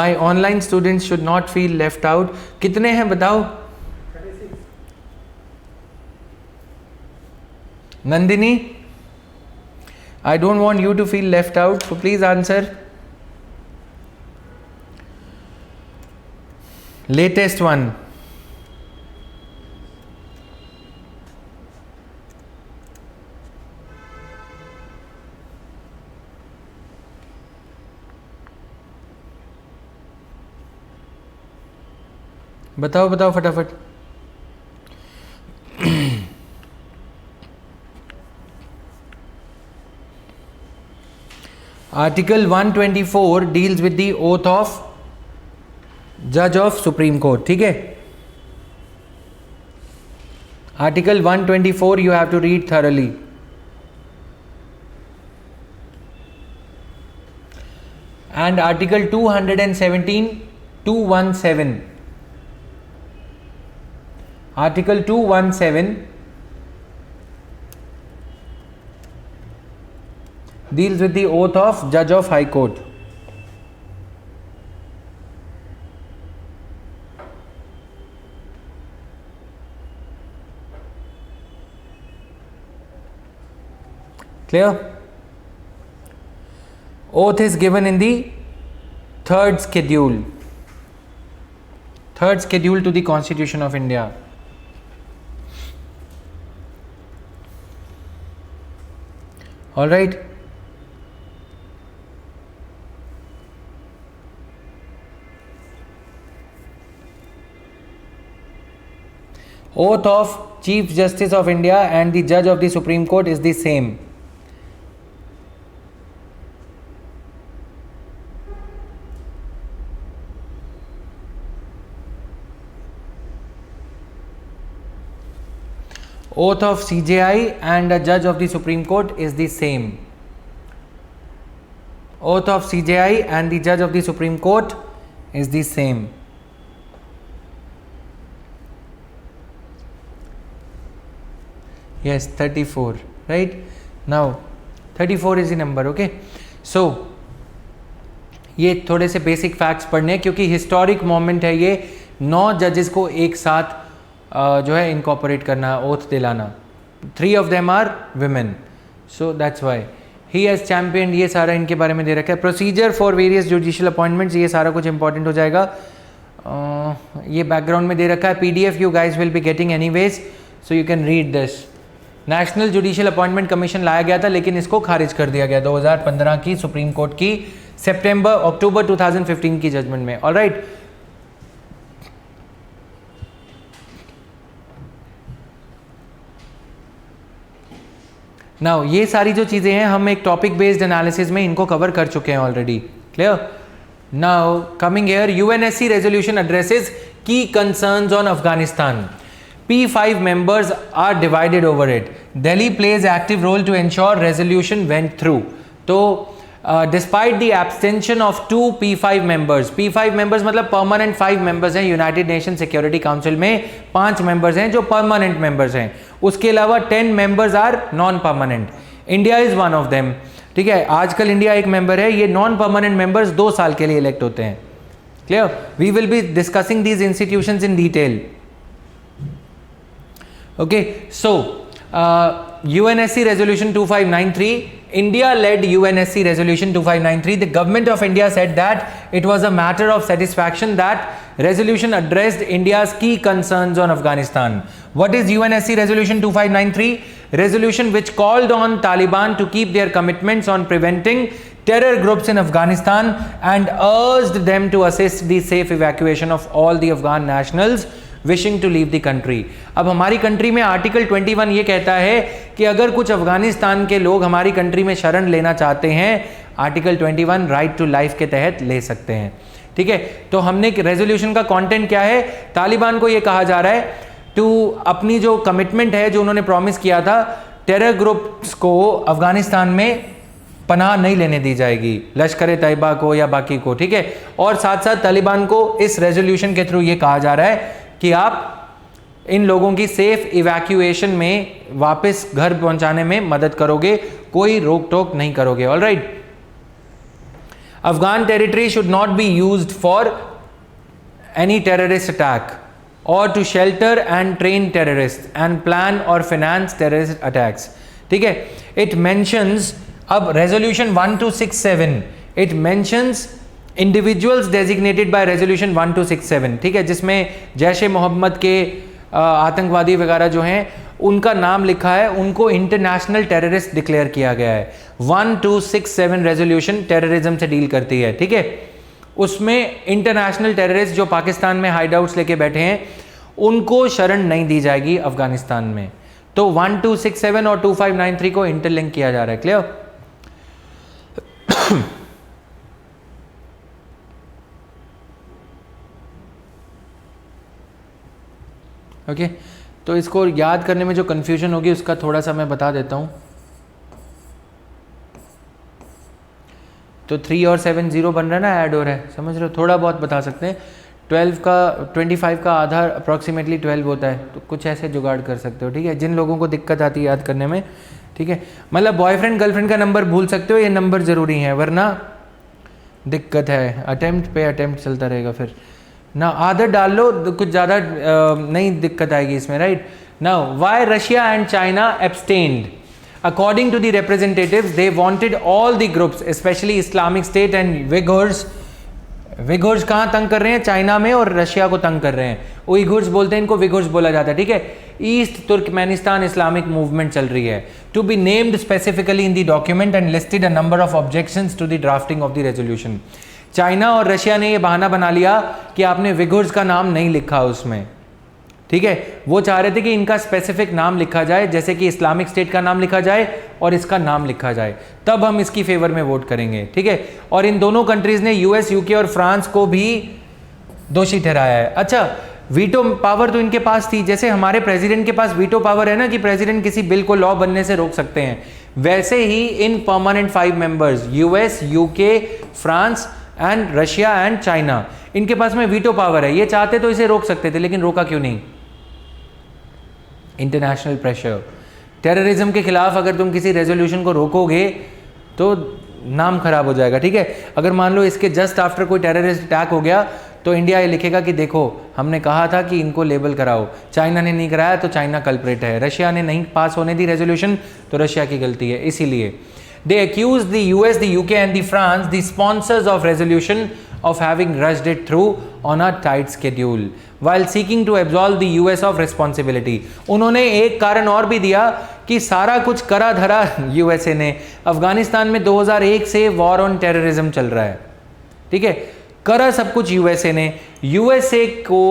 My online students should not feel left out। कितने हैं बताओ? 36। Nandini, I don't want you to feel left out, so please answer। Latest one। बताओ बताओ फटाफट। Article 124 deals with the oath of Judge of Supreme Court। ठीक है, Article 124 you have to read thoroughly। And Article 217 article 217 deals with the oath of judge of high court. Clear? Oath is given in the third schedule to the Constitution of India. All right. Oath of Chief Justice of India and the Judge of the Supreme Court is the same. Oath of CJI and a Judge of the Supreme Court is the same. Oath of CJI and the Judge of the Supreme Court is the same. Yes, 34, right? Now 34 is the number, okay? So ये थोड़े से basic facts पढ़ने हैं क्योंकि historic moment है ये, 9 जजेस को एक साथ जो है इनकॉर्पोरेट करना, ओथ दिलाना. 3 of them are women, so that's why he has champion. ये सारा इनके बारे में दे रखा है. Procedure for various judicial appointments, ये सारा कुछ इंपॉर्टेंट हो जाएगा. ये बैकग्राउंड में दे रखा है. PDF you guys will be getting anyways, so you can read this. National judicial appointment commission लाया गया था लेकिन इसको खारिज कर दिया गया 2015 की सुप्रीम कोर्ट की अक्टूबर 2015 की जजमेंट में. ऑलराइट, नाउ ये सारी जो चीजें हैं हम एक टॉपिक बेस्ड एनालिसिस में इनको कवर कर चुके हैं already. Clear? Now coming here, UNSC resolution addresses की concerns on Afghanistan. P5 members are divided over it. Delhi plays active role to ensure resolution went through. तो despite the abstention of 2 P5 members, P5 members मतलब permanent 5 members हैं. United nation security council में 5 members हैं जो permanent members हैं. उसके अलावा 10 members are non permanent. India is one of them. ठीक है, आजकल इंडिया एक मेंबर है. ये नॉन परमानेंट मेंबर्स 2 साल के लिए इलेक्ट होते हैं. Clear? We will be discussing these institutions in detail. Okay, so UNSC resolution 2593, India led UNSC resolution 2593. The government of India said that it was a matter of satisfaction that resolution addressed India's key concerns on Afghanistan. What is UNSC resolution 2593? Resolution which called on Taliban to keep their commitments on preventing terror groups in Afghanistan and urged them to assist the safe evacuation of all the Afghan nationals wishing to leave the country. अब हमारी country में article 21 ये कहता है कि अगर कुछ अफगानिस्तान के लोग हमारी कंट्री में शरण लेना चाहते हैं, आर्टिकल 21 राइट टू लाइफ के तहत ले सकते हैं. ठीक है, तो हमने रेजोल्यूशन का कंटेंट क्या है? तालिबान को ये कहा जा रहा है टू अपनी जो कमिटमेंट है, जो उन्होंने प्रॉमिस किया था, टेरर ग्रुप्स को अफगानिस्तान में पनाह नहीं लेने दी जाएगी, लश्कर तैयबा को या बाकी को. ठीक है, और साथ साथ तालिबान को इस रेजोल्यूशन के थ्रू ये कहा जा रहा है कि आप इन लोगों की सेफ इवैक्यूएशन में वापस घर पहुंचाने में मदद करोगे, कोई रोक टोक नहीं करोगे. Alright, Afghan territory should not be used for any terrorist attack और to shelter and train terrorist and plan और फाइनेंस टेररिस्ट अटैक्स. ठीक है, इट मेंशंस, अब resolution 1267 it mentions individuals designated by resolution 1267. ठीक है, जिसमें जैश ए मोहम्मद के आतंकवादी वगैरह जो हैं उनका नाम लिखा है, उनको इंटरनेशनल टेररिस्ट डिक्लेयर किया गया है. 1267 रेजोल्यूशन टेररिज्म से डील करती है. ठीक है, उसमें इंटरनेशनल टेररिस्ट जो पाकिस्तान में हाइड आउट्स लेके बैठे हैं उनको शरण नहीं दी जाएगी अफगानिस्तान में. तो 1267 और 2593 को इंटरलिंक किया जा रहा है. क्लियर? ओके, तो इसको याद करने में जो कन्फ्यूजन होगी उसका थोड़ा सा मैं बता देता हूँ. तो 3 और 7 0 बन रहा है ना, ऐड हो रहा है, समझ रहे हो? थोड़ा बहुत बता सकते हैं. 12 का 25 का आधा अप्रॉक्सीमेटली 12 होता है, तो कुछ ऐसे जुगाड़ कर सकते हो, ठीक है, जिन लोगों को दिक्कत आती है याद करने में, ठीक है। मतलब बॉयफ्रेंड गर्लफ्रेंड का नंबर भूल सकते हो, ये नंबर ज़रूरी है, वरना दिक्कत है, अटेम्प्ट पे अटेम्प्ट चलता रहेगा फिर ना। आदत डाल लो, कुछ ज़्यादा नहीं दिक्कत आएगी इसमें, right. Now why Russia and China abstained? According to the representatives, they wanted all the groups, especially Islamic State and Uyghurs. Uyghurs कहाँ तंग कर रहे हैं? चाइना में, और रशिया को तंग कर रहे हैं। उइघुर्स बोलते हैं इनको, विघुर्स बोला जाता है, ठीक है। ईस्ट तुर्कमेनिस्तान इस्लामिक मूवमेंट चल रही है। To be named specifically in the document and listed a number of objections to the drafting of the resolution. China और रशिया ने ये बहाना बना लिया कि आपने विघुर्स का नाम नहीं लिखा उसमें, ठीक है। वो चाह रहे थे कि इनका स्पेसिफिक नाम लिखा जाए, जैसे कि इस्लामिक स्टेट का नाम लिखा जाए और इसका नाम लिखा जाए, तब हम इसकी फेवर में वोट करेंगे, ठीक है। और इन दोनों कंट्रीज ने यूएस, यूके और फ्रांस को भी दोषी ठहराया है। अच्छा, वीटो पावर तो इनके पास थी, जैसे हमारे प्रेसिडेंट के पास वीटो पावर है ना, कि प्रेसिडेंट किसी बिल को लॉ बनने से रोक सकते हैं, वैसे ही इन permanent 5 members US, UK, France and Russia and China, इनके पास में वीटो पावर है। ये चाहते तो इसे रोक सकते थे, लेकिन रोका क्यों नहीं? International pressure. टेररिज्म के खिलाफ अगर तुम किसी रेजोल्यूशन को रोकोगे तो नाम खराब हो जाएगा, ठीक है। अगर मान लो इसके जस्ट आफ्टर कोई टेररिस्ट अटैक हो गया, तो इंडिया ये लिखेगा कि देखो हमने कहा था कि इनको लेबल कराओ, चाइना ने नहीं कराया तो चाइना कल्प्रेट है, रशिया ने नहीं पास होने दी रेजोल्यूशन तो रशिया की गलती है। इसीलिए they accused the US, the UK and the France, the sponsors of resolution, of having rushed it through on a tight schedule while seeking to absolve the US of responsibility. उन्होंने एक कारण और भी दिया कि सारा कुछ करा धरा यूएसए ने। अफगानिस्तान में 2001 से वॉर ऑन टेररिज्म चल रहा है, ठीक है, करा सब कुछ यूएसए ने। यूएसए को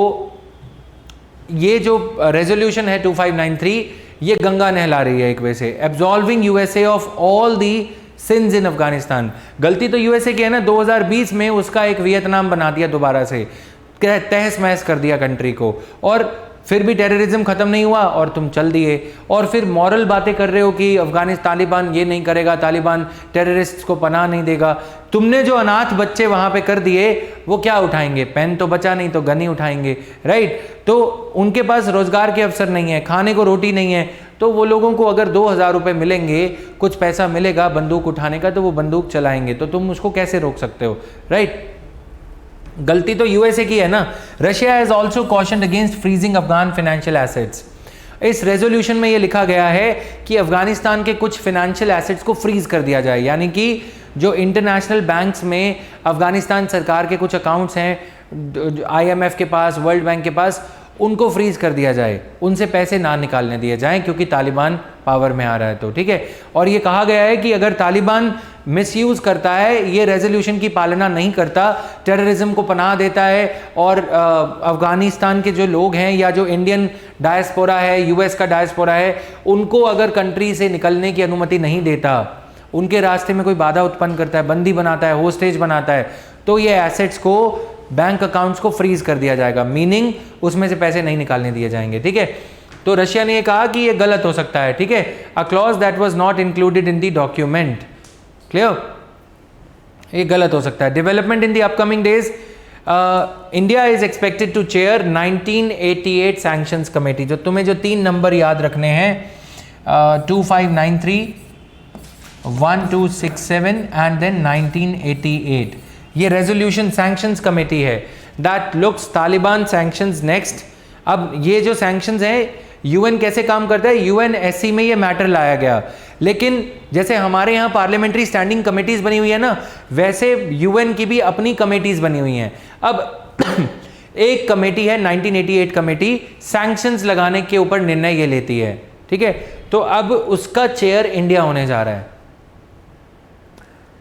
ये जो रेजोल्यूशन है 2593, ये गंगा नहला रही है एक वजह से, absolving USA of all the sins in Afghanistan. गलती तो यूएसए की है ना, 2020 में उसका एक वियतनाम बना दिया दोबारा से, तहस महस कर दिया कंट्री को, और फिर भी टेररिज्म खत्म नहीं हुआ और तुम चल दिए। और फिर मॉरल बातें कर रहे हो कि अफगानिस्तान तालिबान ये नहीं करेगा, तालिबान टेररिस्ट को पनाह नहीं देगा। तुमने जो अनाथ बच्चे वहां पे कर दिए, वो क्या उठाएंगे? पेन तो बचा नहीं तो गन ही उठाएंगे, राइट। तो उनके पास रोजगार के अवसर नहीं है, खाने को रोटी नहीं है, तो वो लोगों को अगर 2000 रुपये मिलेंगे, कुछ पैसा मिलेगा बंदूक उठाने का, तो वो बंदूक चलाएंगे, तो तुम उसको कैसे रोक सकते हो, राइट। गलती तो यूएसए की है ना। Russia has also cautioned against freezing Afghan financial assets. इस रेजोल्यूशन में ये लिखा गया है कि अफगानिस्तान के कुछ फाइनेंशियल एसेट्स को फ्रीज कर दिया जाए, यानी कि जो इंटरनेशनल बैंक्स में अफगानिस्तान सरकार के कुछ अकाउंट्स हैं आईएमएफ के पास, वर्ल्ड बैंक के पास, उनको फ्रीज कर दिया जाए, उनसे पैसे ना निकालने दिए जाएं, क्योंकि तालिबान पावर में आ रहा है, तो ठीक है। और ये कहा गया है कि अगर तालिबान मिसयूज करता है, ये रेजोल्यूशन की पालना नहीं करता, टेररिज्म को पनाह देता है, और अफगानिस्तान के जो लोग हैं या जो इंडियन डायस्पोरा है, यूएस का डायस्पोरा है, उनको अगर कंट्री से निकलने की अनुमति नहीं देता, उनके रास्ते में कोई बाधा उत्पन्न करता है, बंदी बनाता है, होस्टेज बनाता है, तो ये एसेट्स को, बैंक अकाउंट्स को फ्रीज कर दिया जाएगा, मीनिंग उसमें से पैसे नहीं निकालने दिए जाएंगे, ठीक है। तो रशिया ने ये कहा कि ये गलत हो सकता है, ठीक है। A clause that was not included in the document, clear, ये गलत हो सकता है। Development in the upcoming days, India is expected to chair 1988 sanctions committee. जो तुम्हें जो 3 नंबर याद रखने हैं, 2593, 1267 एंड देन 1988, ये रेजोल्यूशन सैंक्शंस कमेटी है that looks Taliban sanctions next. अब ये जो सैंक्शंस है, यूएन कैसे काम करता है, यूएनएससी में ये मैटर लाया गया, लेकिन जैसे हमारे यहाँ पार्लियामेंट्री स्टैंडिंग कमेटीज बनी हुई है ना, वैसे यूएन की भी अपनी कमेटीज बनी हुई हैं। अब एक कमेटी है 1988 कमेटी, सैंक्शंस लगाने के ऊपर निर्णय ये लेती है, ठीक है। तो अब उसका चेयर इंडिया होने जा रहा है।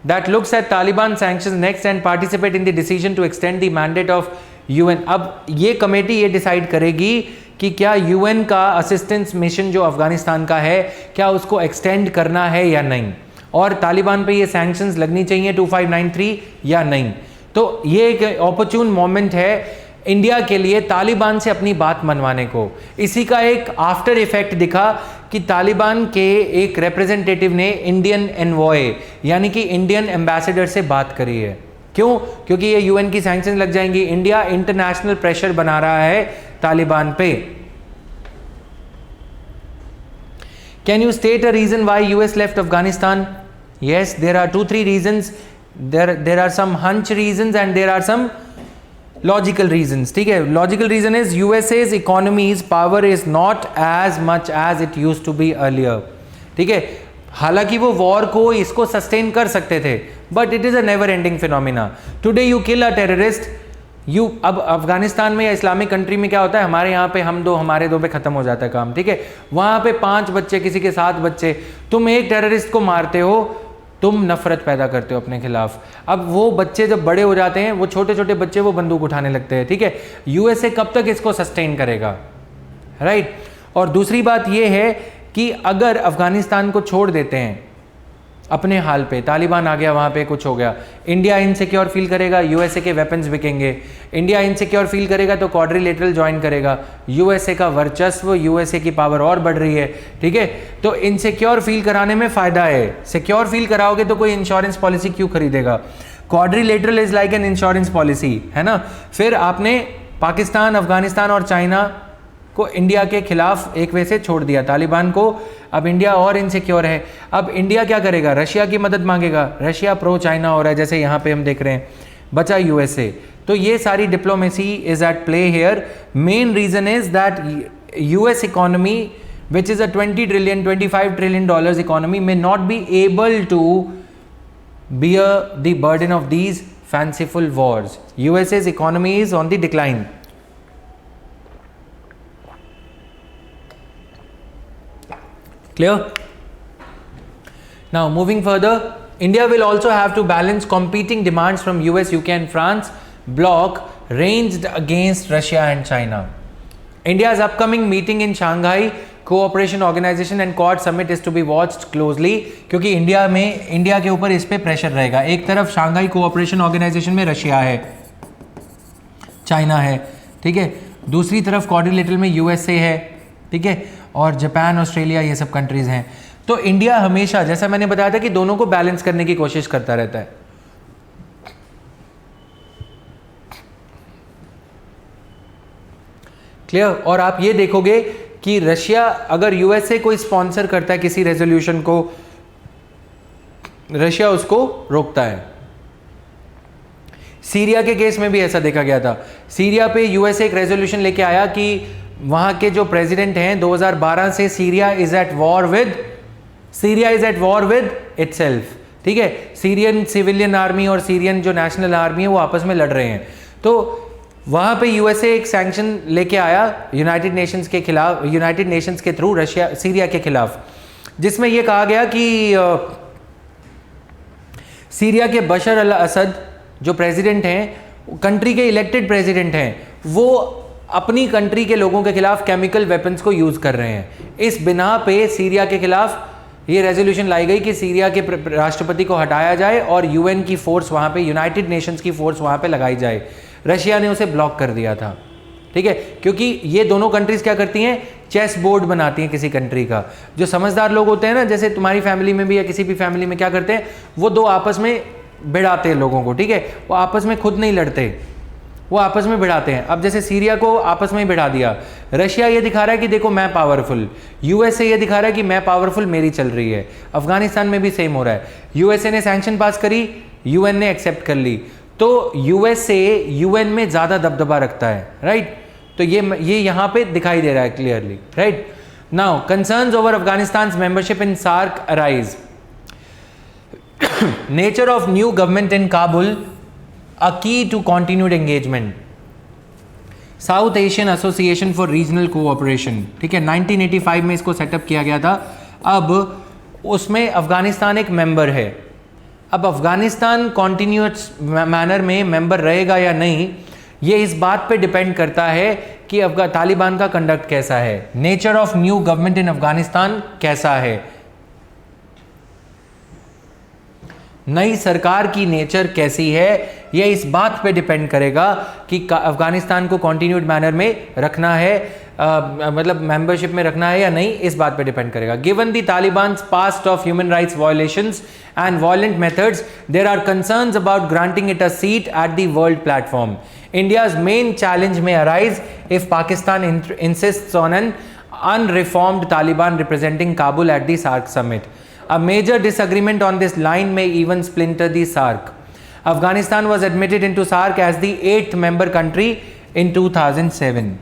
That looks at Taliban sanctions next and participate in the decision to extend the mandate of UN। अब ये कमेटी ये डिसाइड करेगी कि क्या यूएन का असिस्टेंस मिशन जो अफगानिस्तान का है, क्या उसको एक्सटेंड करना है या नहीं, और तालिबान पे ये सैंक्शंस लगनी चाहिए 2593 या नहीं। तो ये एक ऑपर्चून मोमेंट है इंडिया के लिए तालिबान से अपनी बात मनवाने को। इसी का एक आफ्टर इफेक्ट दिखा कि तालिबान के एक रिप्रेजेंटेटिव ने इंडियन एनवॉय यानी कि इंडियन एम्बेसडर से बात करी है, क्यों? क्योंकि ये यूएन की सैंक्शन लग जाएंगी। इंडिया इंटरनेशनल प्रेशर बना रहा है तालिबान पे। Can you state a reason why US left Afghanistan? Yes, there are 2-3 reasons. There are some hunch reasons and there are some logical reasons. ठीक है, logical reason is USA's economies power is not as much as it used to be earlier. ठीक है, हालांकि वो war को इसको sustain कर सकते थे, but it is a never ending phenomena. Today you kill a terrorist, you अब अफगानिस्तान में या इस्लामिक कंट्री में क्या होता है, हमारे यहाँ पे हम दो हमारे दो पे खत्म हो जाता है काम। ठीक है, वहां पे 5 बच्चे, किसी के 7 बच्चे, तुम एक टेररिस्ट को मारते हो, तुम नफरत पैदा करते हो अपने खिलाफ। अब वो बच्चे जब बड़े हो जाते हैं, वो छोटे छोटे बच्चे वो बंदूक उठाने लगते हैं। ठीक है, यूएसए कब तक इसको सस्टेन करेगा, राइट? और दूसरी बात ये है कि अगर अफगानिस्तान को छोड़ देते हैं अपने हाल पे, तालिबान आ गया वहाँ पे, कुछ हो गया, इंडिया इनसिक्योर फील करेगा, यूएसए के वेपन्स बिकेंगे। इंडिया इनसिक्योर फील करेगा तो क्वाड्रिलेटरल ज्वाइन करेगा, यूएसए का वर्चस्व, यूएसए की पावर और बढ़ रही है। ठीक है, तो इनसिक्योर फील कराने में फ़ायदा है। सिक्योर फील कराओगे तो कोई इंश्योरेंस पॉलिसी क्यों खरीदेगा? Quadrilateral is like an insurance policy, है ना? फिर आपने पाकिस्तान, अफगानिस्तान और चाइना को इंडिया के खिलाफ एक वे से छोड़ दिया, तालिबान को। अब इंडिया और इनसिक्योर है। अब इंडिया क्या करेगा? रशिया की मदद मांगेगा। रशिया प्रो चाइना हो रहा है, जैसे यहाँ पे हम देख रहे हैं, बचा यूएसए। तो ये सारी diplomacy is at play here. Main reason is that US economy which is a 20 trillion 25 trillion dollars economy may not be able to bear the burden of these fanciful wars. USA's economy is on the decline. Clear? Now moving further, India will also have to balance competing demands from US, UK and France bloc ranged against Russia and China. India's upcoming meeting in Shanghai Cooperation Organization and Quad Summit is to be watched closely, क्योंकि India के ऊपर इस पे pressure रहेगा। एक तरफ Shanghai cooperation organisation में Russia है, चाइना है, ठीक है, दूसरी तरफ क्वाड्रिलेटरल में यूएसए है, ठीक है, और जापान, ऑस्ट्रेलिया, ये सब कंट्रीज हैं। तो इंडिया हमेशा, जैसा मैंने बताया था, कि दोनों को बैलेंस करने की कोशिश करता रहता है। क्लियर? और आप ये देखोगे कि रशिया, अगर यूएसए कोई स्पॉन्सर करता है किसी रेजोल्यूशन को, रशिया उसको रोकता है। सीरिया के केस में भी ऐसा देखा गया था। सीरिया पे यूएसए एक रेजोल्यूशन लेके आया कि वहां के जो प्रेसिडेंट हैं 2012 से Syria is at war with itself. ठीक है, सीरियन सिविलियन आर्मी और सीरियन जो नेशनल आर्मी है वो आपस में लड़ रहे हैं। तो वहां पे यूएसए एक सैंक्शन लेके आया यूनाइटेड नेशंस के खिलाफ, यूनाइटेड नेशंस के थ्रू रशिया सीरिया के खिलाफ, जिसमें यह कहा गया कि सीरिया के बशर अल असद जो प्रेसिडेंट हैं, कंट्री के इलेक्टेड प्रेसिडेंट हैं, वो अपनी कंट्री के लोगों के खिलाफ केमिकल वेपन्स को यूज कर रहे हैं। इस बिना पे सीरिया के खिलाफ ये रेजोल्यूशन लाई गई कि सीरिया के राष्ट्रपति को हटाया जाए और यूएन की फोर्स वहां पे, यूनाइटेड नेशंस की फोर्स वहां पे लगाई जाए। रशिया ने उसे ब्लॉक कर दिया था। ठीक है, क्योंकि ये दोनों कंट्रीज क्या करती हैं, चेस बोर्ड बनाती हैं किसी कंट्री का। जो समझदार लोग होते हैं ना, जैसे तुम्हारी फैमिली में भी या किसी भी फैमिली में क्या करते हैं, वो दो आपस में भिड़ाते हैं लोगों को। ठीक है, वो आपस में खुद नहीं लड़ते, वो आपस में भिड़ाते हैं। अब जैसे सीरिया को आपस में ही भिड़ा दिया। रशिया ये दिखा रहा है कि देखो मैं पावरफुल, यूएसए ये दिखा रहा है कि मैं पावरफुल, मेरी चल रही है। अफगानिस्तान में भी सेम हो रहा है। यूएसए ने सैंक्शन पास करी, यूएन ने एक्सेप्ट कर ली, तो यूएसए यूएन में ज्यादा दबदबा रखता है, राइट? तो ये यहां पे दिखाई दे रहा है clearly, right? Now concerns over Afghanistan membership in SAARC arise. Nature of new government in Kabul a key to continued engagement. South Asian Association for Regional Cooperation, ठीक है, 1985 में इसको सेटअप किया गया था। अब उसमें अफगानिस्तान एक मेंबर है। अब अफगानिस्तान कॉन्टिन्यूस मैनर में मेंबर रहेगा या नहीं, ये इस बात पे डिपेंड करता है कि तालिबान का कंडक्ट कैसा है, नेचर ऑफ न्यू गवर्नमेंट इन अफगानिस्तान कैसा है, नई सरकार की नेचर कैसी है, यह इस बात पे डिपेंड करेगा कि अफगानिस्तान को कॉन्टिन्यूड मैनर में रखना है मतलब मेंबरशिप में रखना है या नहीं, इस बात पे डिपेंड करेगा. Given the Taliban's past of human rights violations and violent methods, there are concerns about granting it a seat at the world platform. India's main challenge may arise if Pakistan insists on an unreformed Taliban representing Kabul at the SAARC summit. A major disagreement on this line may even splinter the SAARC. Afghanistan was admitted into SAARC as the 8th member country in 2007.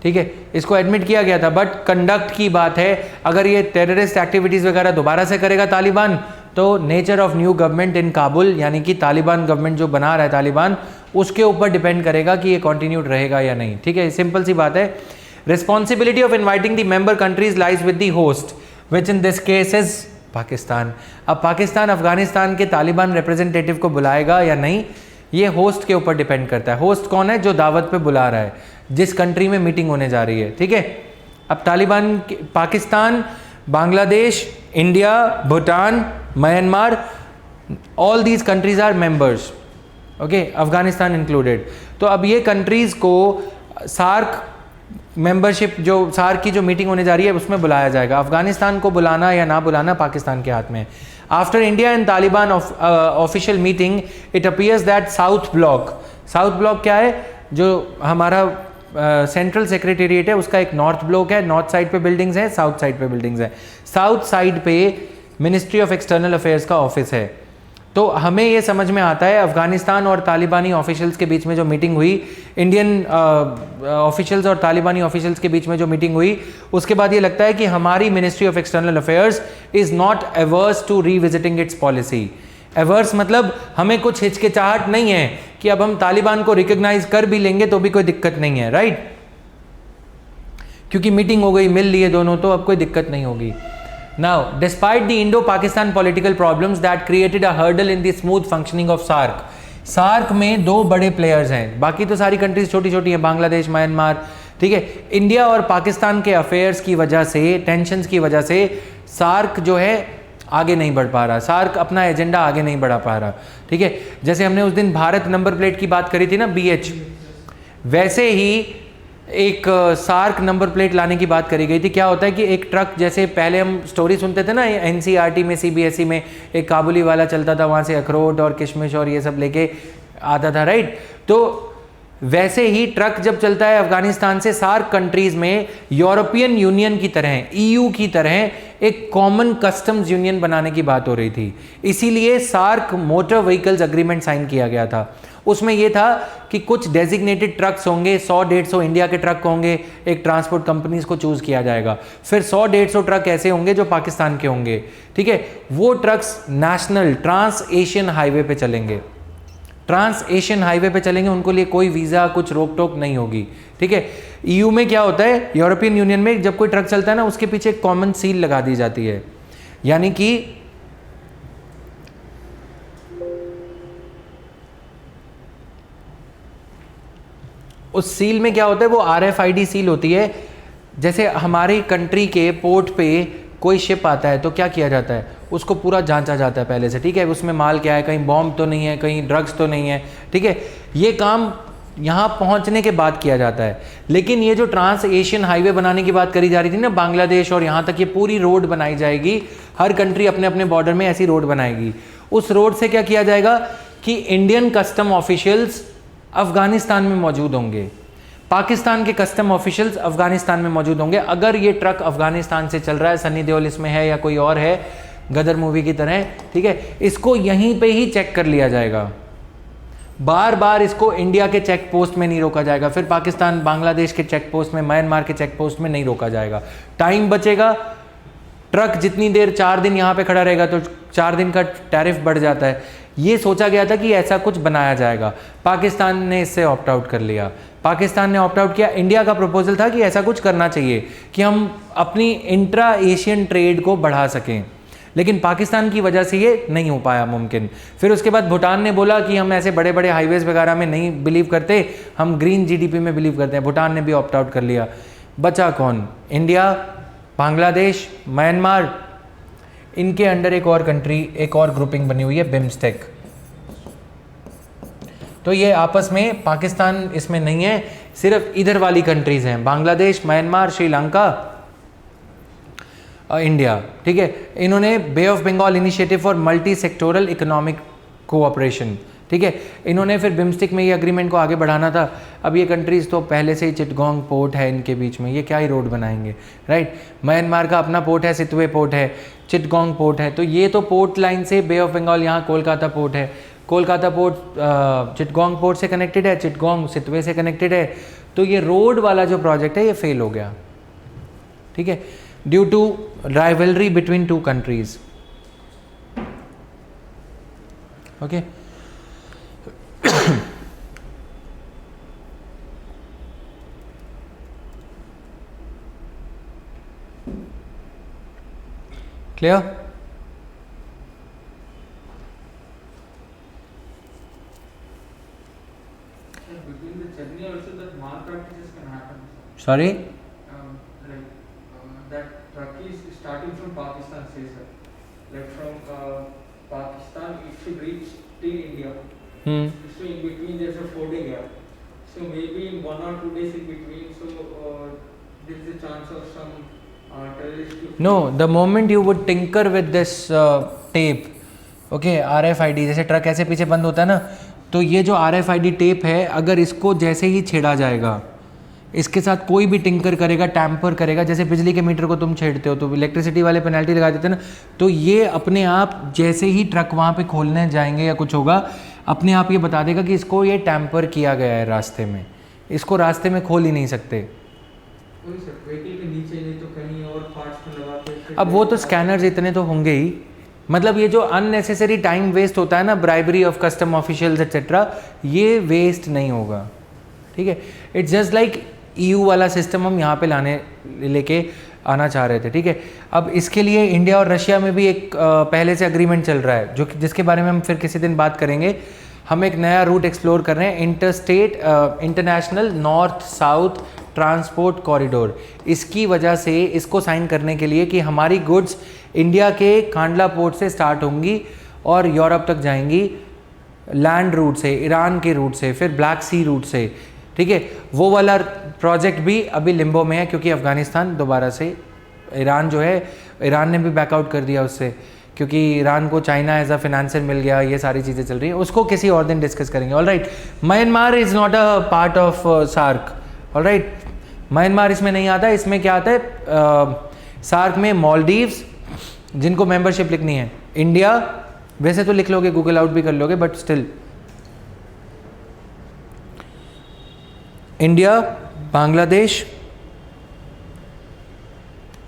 ठीक है, इसको admit किया गया था, but conduct की बात है, अगर ये टेररिस्ट एक्टिविटीज वगैरह दोबारा से करेगा तालिबान, तो nature of new government in Kabul, यानी कि तालिबान गवर्नमेंट जो बना रहा है तालिबान, उसके ऊपर डिपेंड करेगा कि ये कंटिन्यूड रहेगा या नहीं. ठीक है, सिंपल सी बात है. Responsibility of inviting the member countries lies with the host, which in this case is Pakistan. अब पाकिस्तान अफगानिस्तान के तालिबान रिप्रेजेंटेटिव को बुलाएगा या नहीं, ये होस्ट के ऊपर डिपेंड करता है. होस्ट कौन है? जो दावत पे बुला रहा है, जिस कंट्री में मीटिंग होने जा रही है. ठीक है, अब Taliban, Pakistan, Bangladesh, India, Bhutan, Myanmar, all these countries are members. Okay, Afghanistan included. तो अब ये कंट्रीज को सार्क मेंबरशिप, जो सार्क की जो मीटिंग होने जा रही है उसमें बुलाया जाएगा. अफगानिस्तान को बुलाना या ना बुलाना पाकिस्तान के हाथ में. After India and Taliban official meeting, it appears that south block क्या है? जो हमारा सेंट्रल सेक्रेटेरिएट है, उसका एक नॉर्थ ब्लॉक है, नॉर्थ साइड पे बिल्डिंग्स हैं, साउथ साइड पे बिल्डिंग्स हैं. साउथ साइड पे मिनिस्ट्री ऑफ एक्सटर्नल अफेयर्स का ऑफिस है. तो हमें ये समझ में आता है, अफगानिस्तान और तालिबानी ऑफिशियल्स के बीच में जो मीटिंग हुई, इंडियन ऑफिशियल्स और तालिबानी ऑफिशियल्स के बीच में जो मीटिंग हुई, उसके बाद ये लगता है कि हमारी ministry of external affairs is not averse to revisiting its policy. Averse मतलब हमें कुछ हिचकिचाहट नहीं है कि अब हम तालिबान को रिकॉग्नाइज कर भी लेंगे तो भी कोई दिक्कत नहीं है, राइट? क्योंकि मीटिंग हो गई, मिल लिए दोनों, तो अब कोई दिक्कत नहीं होगी. Now, despite the Indo-Pakistan political problems that created a hurdle in the smooth functioning of SAARC, SAARC में दो बड़े प्लेयर्स हैं, बाकी तो सारी कंट्रीज छोटी छोटी हैं, बांग्लादेश, म्यांमार. ठीक है, इंडिया और पाकिस्तान के अफेयर्स की वजह से, टेंशन्स की वजह से SAARC जो है आगे नहीं बढ़ पा रहा. SAARC अपना एजेंडा आगे नहीं बढ़ा पा रहा. ठीक है, जैसे हमने उस दिन भारत नंबर प्लेट की बात करी थी ना, BH, वैसे ही एक सार्क नंबर प्लेट लाने की बात करी गई थी. क्या होता है कि एक ट्रक, जैसे पहले हम स्टोरी सुनते थे ना NCERT में, CBSE में, एक काबुली वाला चलता था, वहाँ से अखरोट और किशमिश और ये सब लेके आता था, राइट? तो वैसे ही ट्रक जब चलता है अफगानिस्तान से सार्क कंट्रीज में, यूरोपियन यूनियन की तरह, EU की तरह एक कॉमन कस्टम्स यूनियन बनाने की बात हो रही थी. इसीलिए SAARC motor vehicles agreement sign किया गया था. उसमें यह था कि कुछ डेजिग्नेटेड ट्रक्स होंगे, 100-150 इंडिया के ट्रक होंगे, एक ट्रांसपोर्ट कंपनीज को चूज किया जाएगा. फिर 100-150 ट्रक ऐसे होंगे जो पाकिस्तान के होंगे. ठीक है, वो trucks national trans Asian highway पे चलेंगे. ट्रांस एशियन हाईवे पे चलेंगे, उनको लिए कोई वीज़ा, कुछ रोक टोक नहीं होगी. ठीक है, EU में क्या होता है, यूरोपियन यूनियन में जब कोई ट्रक चलता है ना, उसके पीछे एक कॉमन सील लगा दी जाती है. यानी कि उस सील में क्या होता है, वो RFID सील होती है. जैसे हमारी कंट्री के पोर्ट पे कोई शिप आता है तो क्या किया जाता है, उसको पूरा जांचा जाता है पहले से. ठीक है, उसमें माल क्या है, कहीं बॉम्ब तो नहीं है, कहीं ड्रग्स तो नहीं है. ठीक है, ये काम यहाँ पहुँचने के बाद किया जाता है. लेकिन ये जो ट्रांस एशियन हाईवे बनाने की बात करी जा रही थी ना, बांग्लादेश और यहाँ तक ये पूरी रोड बनाई जाएगी, हर कंट्री अपने अपने बॉर्डर में ऐसी रोड बनाएगी. उस रोड से क्या किया जाएगा कि इंडियन कस्टम ऑफिशियल्स अफगानिस्तान में मौजूद होंगे, पाकिस्तान के कस्टम ऑफिशियल्स अफगानिस्तान में मौजूद होंगे. अगर ये ट्रक अफगानिस्तान से चल रहा है, सनी देओल इसमें है या कोई और है, गदर मूवी की तरह, ठीक है, इसको यहीं पे ही चेक कर लिया जाएगा. बार बार इसको इंडिया के चेक पोस्ट में नहीं रोका जाएगा, फिर पाकिस्तान, बांग्लादेश के चेक पोस्ट में, म्यांमार के चेक पोस्ट में नहीं रोका जाएगा. टाइम बचेगा. ट्रक जितनी देर 4 दिन यहाँ पे खड़ा रहेगा तो 4 दिन का टैरिफ बढ़ जाता है. ये सोचा गया था कि ऐसा कुछ बनाया जाएगा. पाकिस्तान ने इससे ऑप्ट आउट कर लिया. पाकिस्तान ने ऑप्ट आउट किया. इंडिया का प्रपोजल था कि ऐसा कुछ करना चाहिए कि हम अपनी इंट्रा एशियन ट्रेड को बढ़ा सकें, लेकिन पाकिस्तान की वजह से ये नहीं हो पाया मुमकिन. फिर उसके बाद भूटान ने बोला कि हम ऐसे बड़े बड़े हाईवेज वगैरह में नहीं बिलीव करते, हम ग्रीन GDP में बिलीव करते हैं. भूटान ने भी ऑप्ट आउट कर लिया. बचा कौन? India, Bangladesh, Myanmar. इनके अंडर एक और कंट्री, एक और ग्रुपिंग बनी हुई है, बिम्स्टेक. तो ये आपस में, पाकिस्तान इसमें नहीं है, सिर्फ इधर वाली कंट्रीज हैं, बांग्लादेश, म्यांमार, श्रीलंका, इंडिया, ठीक है। इन्होंने bay of Bengal initiative for multi sectoral economic cooperation, ठीक है, इन्होंने फिर बिम्स्टिक में ये अग्रीमेंट को आगे बढ़ाना था। अब ये कंट्रीज़ तो पहले से ही चिटगोंग पोर्ट है इनके बीच में, ये क्या ही रोड बनाएंगे, राइट। म्यांमार का अपना पोर्ट है, सितवे पोर्ट है, चिटगोंग पोर्ट है, तो ये तो पोर्ट लाइन से बे ऑफ बंगाल, यहाँ कोलकाता पोर्ट है, कोलकाता पोर्ट चिटगोंग पोर्ट से कनेक्टेड है, चिटगोंग सितवे से कनेक्टेड है, तो ये रोड वाला जो प्रोजेक्ट है ये फेल हो गया, ठीक है, due to rivalry between two countries. Okay, clear? Between the chutney also that malpractices can happen. Sorry, That truck is starting from Pakistan, say sir. Like from Pakistan, it should reach till India. So in between there's a fording here. So maybe in 1 or 2 days in between, so there's a chance of some terrorist. No, the moment you would tinker with this tape, okay, RFID, जैसे truck ऐसे पीछे बंद होता है ना, तो ये जो RFID टेप है, अगर इसको जैसे ही छेड़ा जाएगा, इसके साथ कोई भी टिंकर करेगा, टैम्पर करेगा, जैसे बिजली के मीटर को तुम छेड़ते हो तो इलेक्ट्रिसिटी वाले पेनल्टी लगा देते हैं ना, तो ये अपने आप जैसे ही ट्रक वहाँ पे खोलने जाएंगे या कुछ होगा, अपने आप ये बता देगा कि इसको ये टैम्पर किया गया है रास्ते में, इसको रास्ते में खोल ही नहीं सकते। व्हीकल के नीचे नहीं तो कहीं और पार्ट्स में लगा के। अब वो तो स्कैनर्स इतने तो होंगे ही, मतलब ये जो अननेसेसरी टाइम वेस्ट होता है ना, bribery of custom officials etcetera, ये वेस्ट नहीं होगा, ठीक है। इट्स जस्ट लाइक EU वाला सिस्टम हम यहाँ पे लेके आना चाह रहे थे, ठीक है। अब इसके लिए इंडिया और रशिया में भी एक पहले से अग्रीमेंट चल रहा है, जो जिसके बारे में हम फिर किसी दिन बात करेंगे। हम एक नया रूट एक्सप्लोर कर रहे हैं, international north south transport corridor. इसकी वजह से इसको साइन करने के लिए कि हमारी गुड्स इंडिया के कांडला पोर्ट से स्टार्ट होंगी और यूरोप तक जाएंगी लैंड रूट से, ईरान के रूट से, फिर ब्लैक सी रूट से, ठीक है। वो वाला प्रोजेक्ट भी अभी लिम्बो में है, क्योंकि अफ़गानिस्तान दोबारा से, ईरान जो है, ईरान ने भी बैकआउट कर दिया उससे, क्योंकि ईरान को चाइना एज अ फिनेंसर मिल गया, ये सारी चीज़ें चल रही हैं, उसको किसी और दिन डिस्कस करेंगे। All right, Myanmar is not a part of SAARC, all right, Myanmar इसमें नहीं आता। इसमें क्या आता है, सार्क में मालदीव्स, जिनको मेंबरशिप लिखनी है, इंडिया, वैसे तो लिख लोगे, गूगल आउट भी कर लोगे, but still, India, Bangladesh,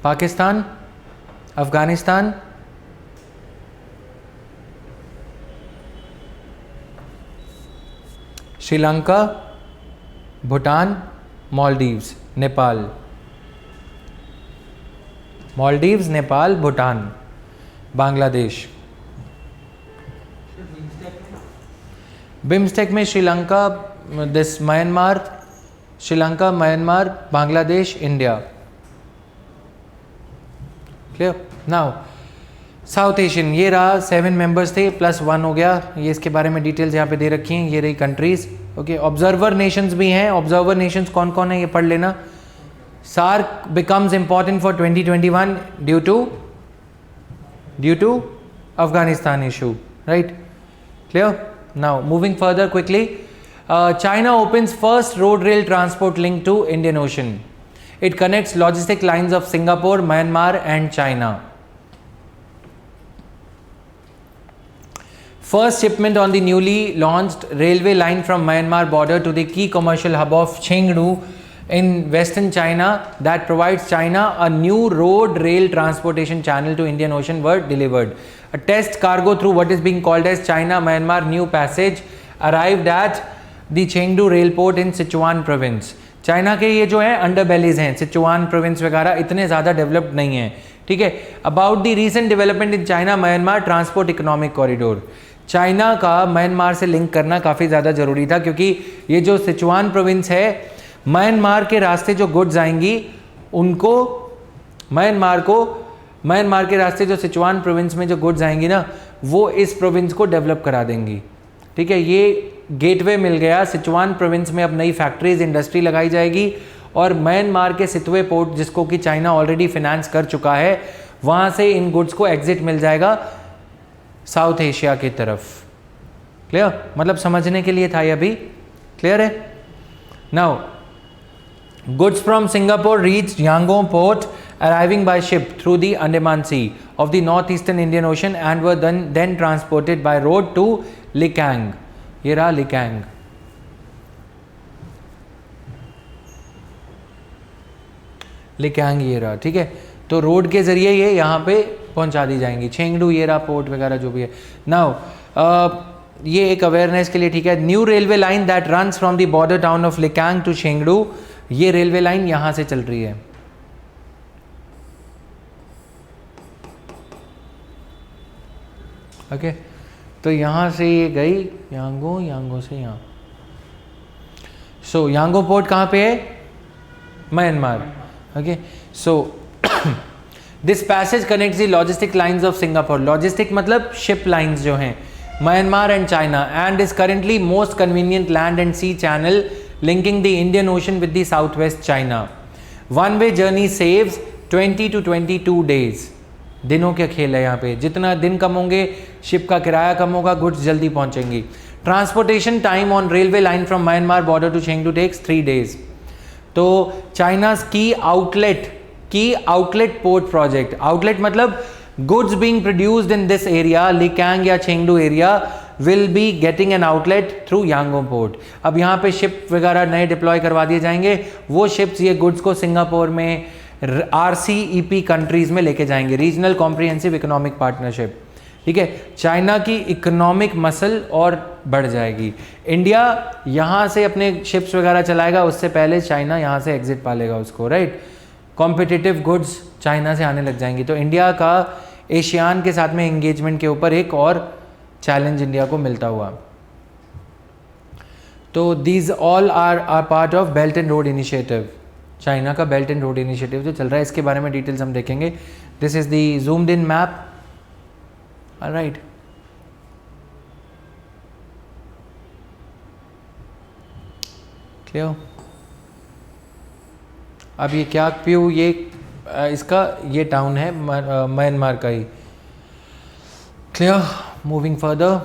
Pakistan, Afghanistan, Sri Lanka, Bhutan, Maldives, Nepal, Maldives, Nepal, Bhutan, Bangladesh. BIMSTEC में Sri Lanka, this Myanmar, Sri Lanka, Myanmar, Bangladesh, India, clear. Now south Asian, ये रहा 7 मेंबर्स थे, +1 हो गया, ये इसके बारे में डिटेल्स यहाँ पे दे रखी हैं, ये रही कंट्रीज, ओके। ऑब्जर्वर नेशंस भी हैं, ऑब्जर्वर नेशंस कौन कौन है ये पढ़ लेना। SAARC becomes important for 2021 due to Afghanistan issue, right, clear. Now moving further quickly, China opens first road rail transport link to Indian Ocean. It connects logistic lines of Singapore, Myanmar and China. First shipment on the newly launched railway line from Myanmar border to the key commercial hub of Chengdu in western China that provides China a new road rail transportation channel to Indian Ocean were delivered. A test cargo through what is being called as China-Myanmar New Passage arrived at the Chengdu rail port in Sichuan province. China के ये जो है under बेलीज हैं, Sichuan province वगैरह इतने ज़्यादा developed नहीं है, ठीक है। About the recent development in China Myanmar transport economic corridor, China का म्यांमार से लिंक करना काफ़ी ज़्यादा ज़रूरी था, क्योंकि ये जो सिचुआन प्रोविंस है, म्यांमार के रास्ते जो गुड्स आएंगी उनको, म्यांमार के रास्ते जो सिचुआन प्रोविंस में जो गुड्स आएंगी ना, वो इस प्रोविंस को डेवलप करा देंगी, ठीक है। ये गेटवे मिल गया, सिचुआन प्रोविंस में अब नई फैक्ट्रीज इंडस्ट्री लगाई जाएगी और म्यांमार के सितवे पोर्ट जिसको कि चाइना ऑलरेडी फिनेंस कर चुका है, वहाँ से इन गुड्स को एग्जिट मिल जाएगा साउथ एशिया की तरफ। क्लियर? मतलब समझने के लिए था ये अभी, क्लियर है? Now goods from Singapore reached Yangon port arriving by ship through the Andaman Sea of the northeastern Indian Ocean and were then transported by road to Likang. ये रहा Likang। Likang ये रहा, ठीक है। तो रोड के जरिए ये यहाँ पे पहुँचा दी जाएंगी। चेंगडू ये रहा पोर्ट वगैरह जो भी है। नाउ ये एक अवेयरनेस के लिए, ठीक है। New railway line that runs from the border town of Lincang to Chengdu, ये रेलवे लाइन यहां से चल रही है। ओके तो यहां से ये गई यांगो, यांगो से यहां। सो यांगो पोर्ट कहां पे है? Myanmar. Okay so this passage connects the logistic lines of Singapore. Logistic मतलब शिप लाइंस जो हैं, Myanmar and China, and is currently most convenient land and sea channel linking the Indian Ocean with the southwest China. One way journey saves 20 to 22 days. दिनों के खेल है यहाँ पे, जितना दिन कम होंगे शिप का किराया कम होगा, गुड्स जल्दी पहुँचेंगी। Transportation time on railway line from Myanmar border to Chengdu takes 3 days। तो चाइनाज की आउटलेट पोर्ट प्रोजेक्ट, आउटलेट मतलब goods being produced in this area, Lincang या Chengdu area will be getting an outlet through Yangon port. अब यहाँ पे ship वगैरह नए deploy करवा दिए जाएंगे, वो शिप्स ये गुड्स को सिंगापुर में RCEP कंट्रीज में लेके जाएंगे, रीजनल कॉम्प्रिहेंसिव इकोनॉमिक पार्टनरशिप। ठीक है, चाइना की इकोनॉमिक मसल और बढ़ जाएगी। इंडिया यहाँ से अपने शिप्स वगैरह चलाएगा, उससे पहले चाइना यहाँ से एग्जिट पालेगा उसको, राइट। कॉम्पिटिटिव गुड्स चाइना से आने लग जाएंगी। तो इंडिया का एशियान के साथ में एंगेजमेंट के ऊपर एक और चैलेंज इंडिया को मिलता हुआ। तो these all are part of belt and road initiative. China का बेल्ट एंड रोड इनिशिएटिव जो चल रहा है, इसके बारे में डिटेल्स हम देखेंगे। This is the zoomed in map, alright. Clear? अब ये क्या प्यू, ये इसका ये टाउन है म्यांमार का ही। Clear? Moving further,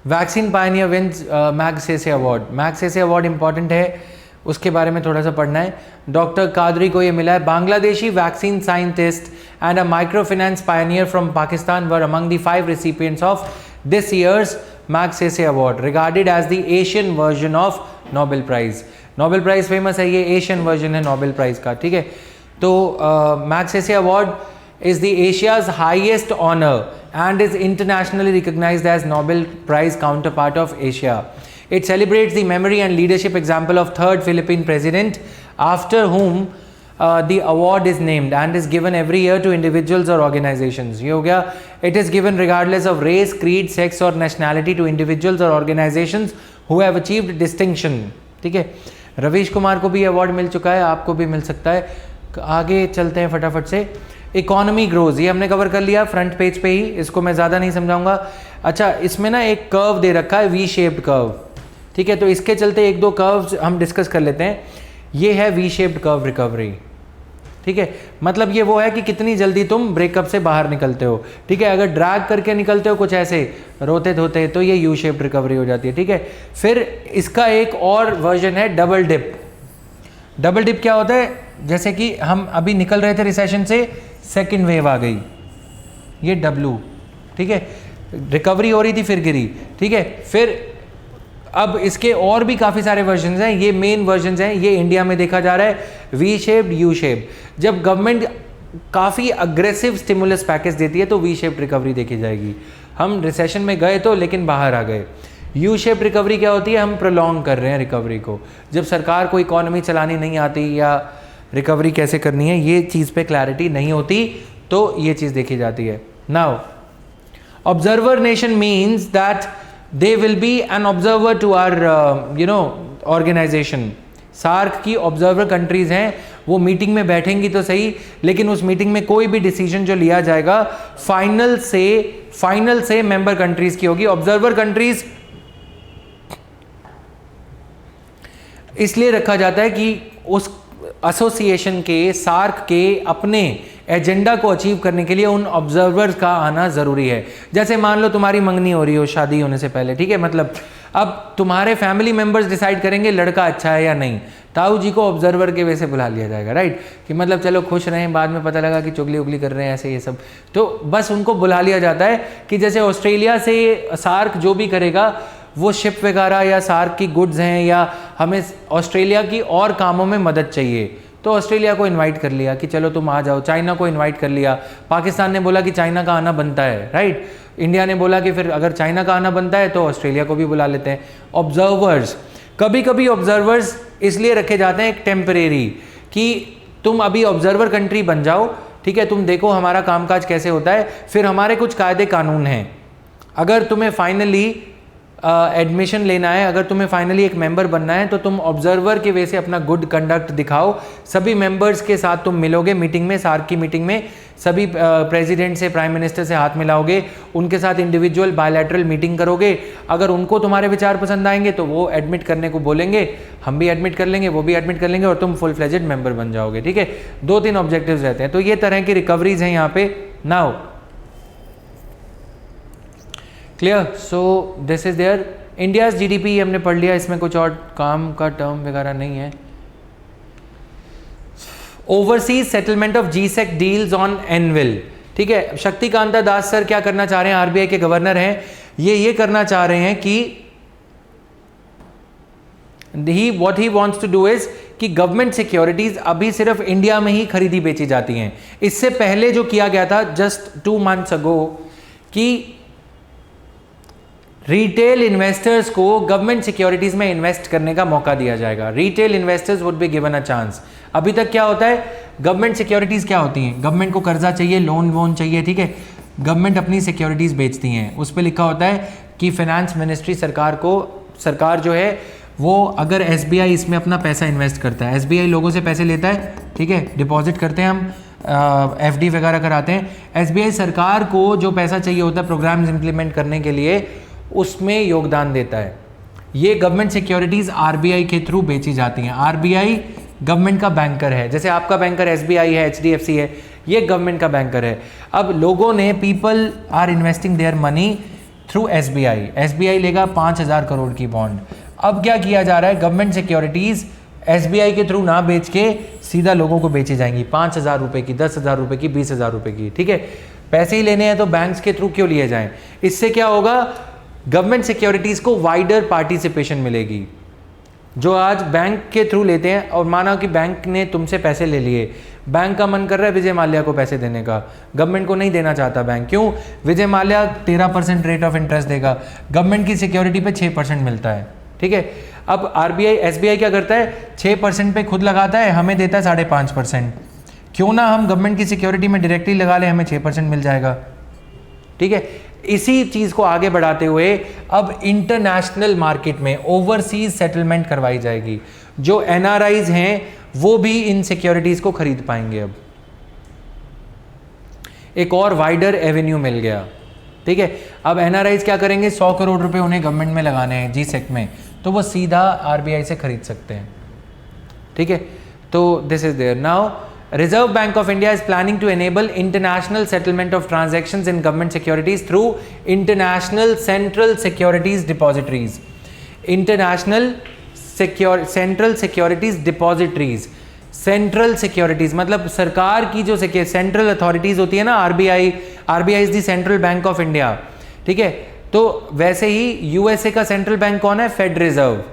vaccine pioneer wins Magsaysay award. Magsaysay award important है, उसके बारे में थोड़ा सा पढ़ना है। डॉक्टर कादरी को ये मिला है। Bangladeshi vaccine scientist and a micro finance pioneer from Pakistan were among the 5 recipients of this years Magsaysay award, regarded as the Asian version of Nobel prize. Nobel prize famous है, ये एशियन वर्जन है Nobel prize का, ठीक है। तो Magsaysay award is the Asia's highest honor and is internationally recognized as Nobel Prize counterpart of Asia. It celebrates the memory and leadership example of third Philippine president, after whom the award is named, and is given every year to individuals or organizations. ये हो गया। It is given regardless of race, creed, sex or nationality to individuals or organizations who have achieved distinction. ठीक है, रवीश कुमार को भी award मिल चुका है, आपको भी मिल सकता है। आगे चलते हैं फटाफट से। इकोनॉमी ग्रोज, ये हमने कवर कर लिया फ्रंट पेज पे ही, इसको मैं ज़्यादा नहीं समझाऊंगा। अच्छा, इसमें ना एक कर्व दे रखा है, वी शेप्ड कर्व, ठीक है। तो इसके चलते एक दो कर्व्स हम डिस्कस कर लेते हैं। ये है वी शेप्ड कर्व रिकवरी, ठीक है। मतलब ये वो है कि कितनी जल्दी तुम ब्रेकअप से बाहर निकलते हो, ठीक है। अगर ड्रैग करके निकलते हो कुछ ऐसे रोते धोते, तो ये यू शेप्ड रिकवरी हो जाती है, ठीक है। फिर इसका एक और वर्जन है डबल डिप। डबल डिप क्या होता है? जैसे कि हम अभी निकल रहे थे रिसेशन से, सेकेंड वेव आ गई, ये डब्लू, ठीक है। रिकवरी हो रही थी फिर गिरी, ठीक है। फिर अब इसके और भी काफ़ी सारे वर्जन्स हैं, ये मेन वर्जन्स हैं। ये इंडिया में देखा जा रहा है वी शेप्ड, यू शेप्ड। जब गवर्नमेंट काफ़ी अग्रेसिव स्टिमुलस पैकेज देती है तो वी शेप्ड रिकवरी देखी जाएगी। हम रिसेशन में गए तो लेकिन बाहर आ गए। यू शेप रिकवरी क्या होती है? हम प्रोलॉन्ग कर रहे हैं रिकवरी को। जब सरकार को इकोनॉमी चलानी नहीं आती या रिकवरी कैसे करनी है, ये चीज़ पे क्लैरिटी नहीं होती, तो ये चीज़ देखी जाती है। Now observer nation means that they will be an observer to our organisation. SAARC की ऑब्जर्वर कंट्रीज हैं, वो मीटिंग में बैठेंगी तो सही, लेकिन उस मीटिंग में कोई भी डिसीजन जो लिया जाएगा फाइनल से मेंबर कंट्रीज की होगी। ऑब्जर्वर कंट्रीज इसलिए रखा जाता है कि उस एसोसिएशन के, सार्क के अपने एजेंडा को अचीव करने के लिए उन ऑब्जर्वर्स का आना ज़रूरी है। जैसे मान लो तुम्हारी मंगनी हो रही हो शादी होने से पहले, ठीक है, मतलब अब तुम्हारे फैमिली मेंबर्स डिसाइड करेंगे लड़का अच्छा है या नहीं, ताऊ जी को ऑब्जर्वर के वे से बुला लिया जाएगा, राइट, कि मतलब चलो खुश रहें, बाद में पता लगा कि चुगली उगली कर रहे हैं ऐसे ये सब, तो बस उनको बुला लिया जाता है कि जैसे ऑस्ट्रेलिया से सार्क जो भी करेगा वो शिप वगैरह या सार्क की गुड्स हैं या हमें ऑस्ट्रेलिया की और कामों में मदद चाहिए, तो ऑस्ट्रेलिया को इनवाइट कर लिया कि चलो तुम आ जाओ, चाइना को इनवाइट कर लिया, पाकिस्तान ने बोला कि चाइना का आना बनता है, राइट, इंडिया ने बोला कि फिर अगर चाइना का आना बनता है तो ऑस्ट्रेलिया को भी बुला लेते हैं। ऑब्जर्वर्स, कभी कभी ऑब्जर्वर्स इसलिए रखे जाते हैं एक टेम्परेरी, कि तुम अभी ऑब्जर्वर कंट्री बन जाओ, ठीक है, तुम देखो हमारा कामकाज कैसे होता है, फिर हमारे कुछ कायदे कानून हैं, अगर तुम्हें फाइनली एडमिशन लेना है, अगर तुम्हें फाइनली एक मेंबर बनना है तो तुम ऑब्जर्वर के वे से अपना गुड कंडक्ट दिखाओ, सभी मेंबर्स के साथ तुम मिलोगे मीटिंग में, सार्क की मीटिंग में सभी प्रेसिडेंट से, प्राइम मिनिस्टर से हाथ मिलाओगे, उनके साथ इंडिविजुअल बायलैटरल मीटिंग करोगे, अगर उनको तुम्हारे विचार पसंद आएंगे तो वो एडमिट करने को बोलेंगे, हम भी एडमिट कर लेंगे, वो भी एडमिट कर लेंगे और तुम फुल फ्लेजेड मेंबर बन जाओगे, ठीक है। 2-3 ऑब्जेक्टिव्स रहते हैं, तो ये तरह की रिकवरीज हैं यहाँ पे। Now clear, so this is there. India's GDP हमने पढ़ लिया, इसमें कुछ और काम का टर्म वगैरह नहीं है। Overseas settlement of G-sec deals on anvil, ठीक है, शक्तिकांता दास सर क्या करना चाह रहे हैं, आरबीआई के गवर्नर हैं, ये करना चाह रहे हैं कि what he wants to do is कि गवर्नमेंट सिक्योरिटीज अभी सिर्फ इंडिया में ही खरीदी बेची जाती हैं। इससे पहले जो किया गया था जस्ट 2 months अगो कि रिटेल इन्वेस्टर्स को गवर्नमेंट सिक्योरिटीज में इन्वेस्ट करने का मौका दिया जाएगा, retail investors would be given a chance. अभी तक क्या होता है, गवर्नमेंट सिक्योरिटीज क्या होती हैं, गवर्नमेंट को कर्जा चाहिए, लोन वोन चाहिए, ठीक है, गवर्नमेंट अपनी सिक्योरिटीज बेचती हैं, उस पर लिखा होता है कि फाइनेंस मिनिस्ट्री सरकार जो है वो अगर एसबीआई इसमें अपना पैसा इन्वेस्ट करता है, एसबीआई लोगों से पैसे लेता है, ठीक है, डिपॉजिट करते हैं हम, एफडी वगैरह कराते हैं, एसबीआई सरकार को जो पैसा चाहिए होता है प्रोग्राम्स इंप्लीमेंट करने के लिए उसमें योगदान देता है। ये गवर्नमेंट सिक्योरिटीज़ आरबीआई के थ्रू बेची जाती हैं। आरबीआई गवर्नमेंट का बैंकर है, जैसे आपका बैंकर एसबीआई है, एचडीएफसी है, ये गवर्नमेंट का बैंकर है। अब लोगों ने, people are investing their money through SBI, SBI लेगा 5,000 करोड़ की बॉन्ड। अब क्या किया जा रहा है, गवर्नमेंट सिक्योरिटीज़ एसबीआई के थ्रू ना बेच के सीधा लोगों को बेची जाएंगी 5,000 रुपये की, 10,000 रुपये की, 20,000 रुपये की, ठीक है। पैसे ही लेने हैं तो बैंक्स के थ्रू क्यों लिए जाएं। इससे क्या होगा, गवर्नमेंट सिक्योरिटीज़ को वाइडर पार्टिसिपेशन मिलेगी। जो आज बैंक के थ्रू लेते हैं, और माना कि बैंक ने तुमसे पैसे ले लिए, बैंक का मन कर रहा है विजय माल्या को पैसे देने का, गवर्नमेंट को नहीं देना चाहता बैंक, क्यों, Vijay Mallya 13% rate of interest देगा, गवर्नमेंट की सिक्योरिटी पे 6% मिलता है, ठीक है। अब आरबीआई, एसबीआई क्या करता है, 6% पे खुद लगाता है, हमें देता है 5.5%, क्यों ना हम गवर्नमेंट की सिक्योरिटी में डायरेक्टली लगा लें, हमें 6% मिल जाएगा, ठीक है। इसी चीज को आगे बढ़ाते हुए अब इंटरनेशनल मार्केट में ओवरसीज सेटलमेंट करवाई जाएगी, जो एनआरआईज हैं वो भी इन सिक्योरिटीज को खरीद पाएंगे। अब एक और वाइडर एवेन्यू मिल गया, ठीक है। अब एनआरआईज क्या करेंगे, 100 करोड़ रुपए उन्हें गवर्नमेंट में लगाने हैं जीसेक में, तो वो सीधा आरबीआई से खरीद सकते हैं, ठीक है। तो this is there. Now Reserve Bank of India is planning to enable international settlement of transactions in government securities through international central securities depositories. Central securities depositories. Central securities मतलब सरकार की जो सेंट्रल अथॉरिटीज होती है ना, RBI is the central bank of India, ठीक है। तो वैसे ही यूएसए का सेंट्रल बैंक कौन है, फेड रिजर्व।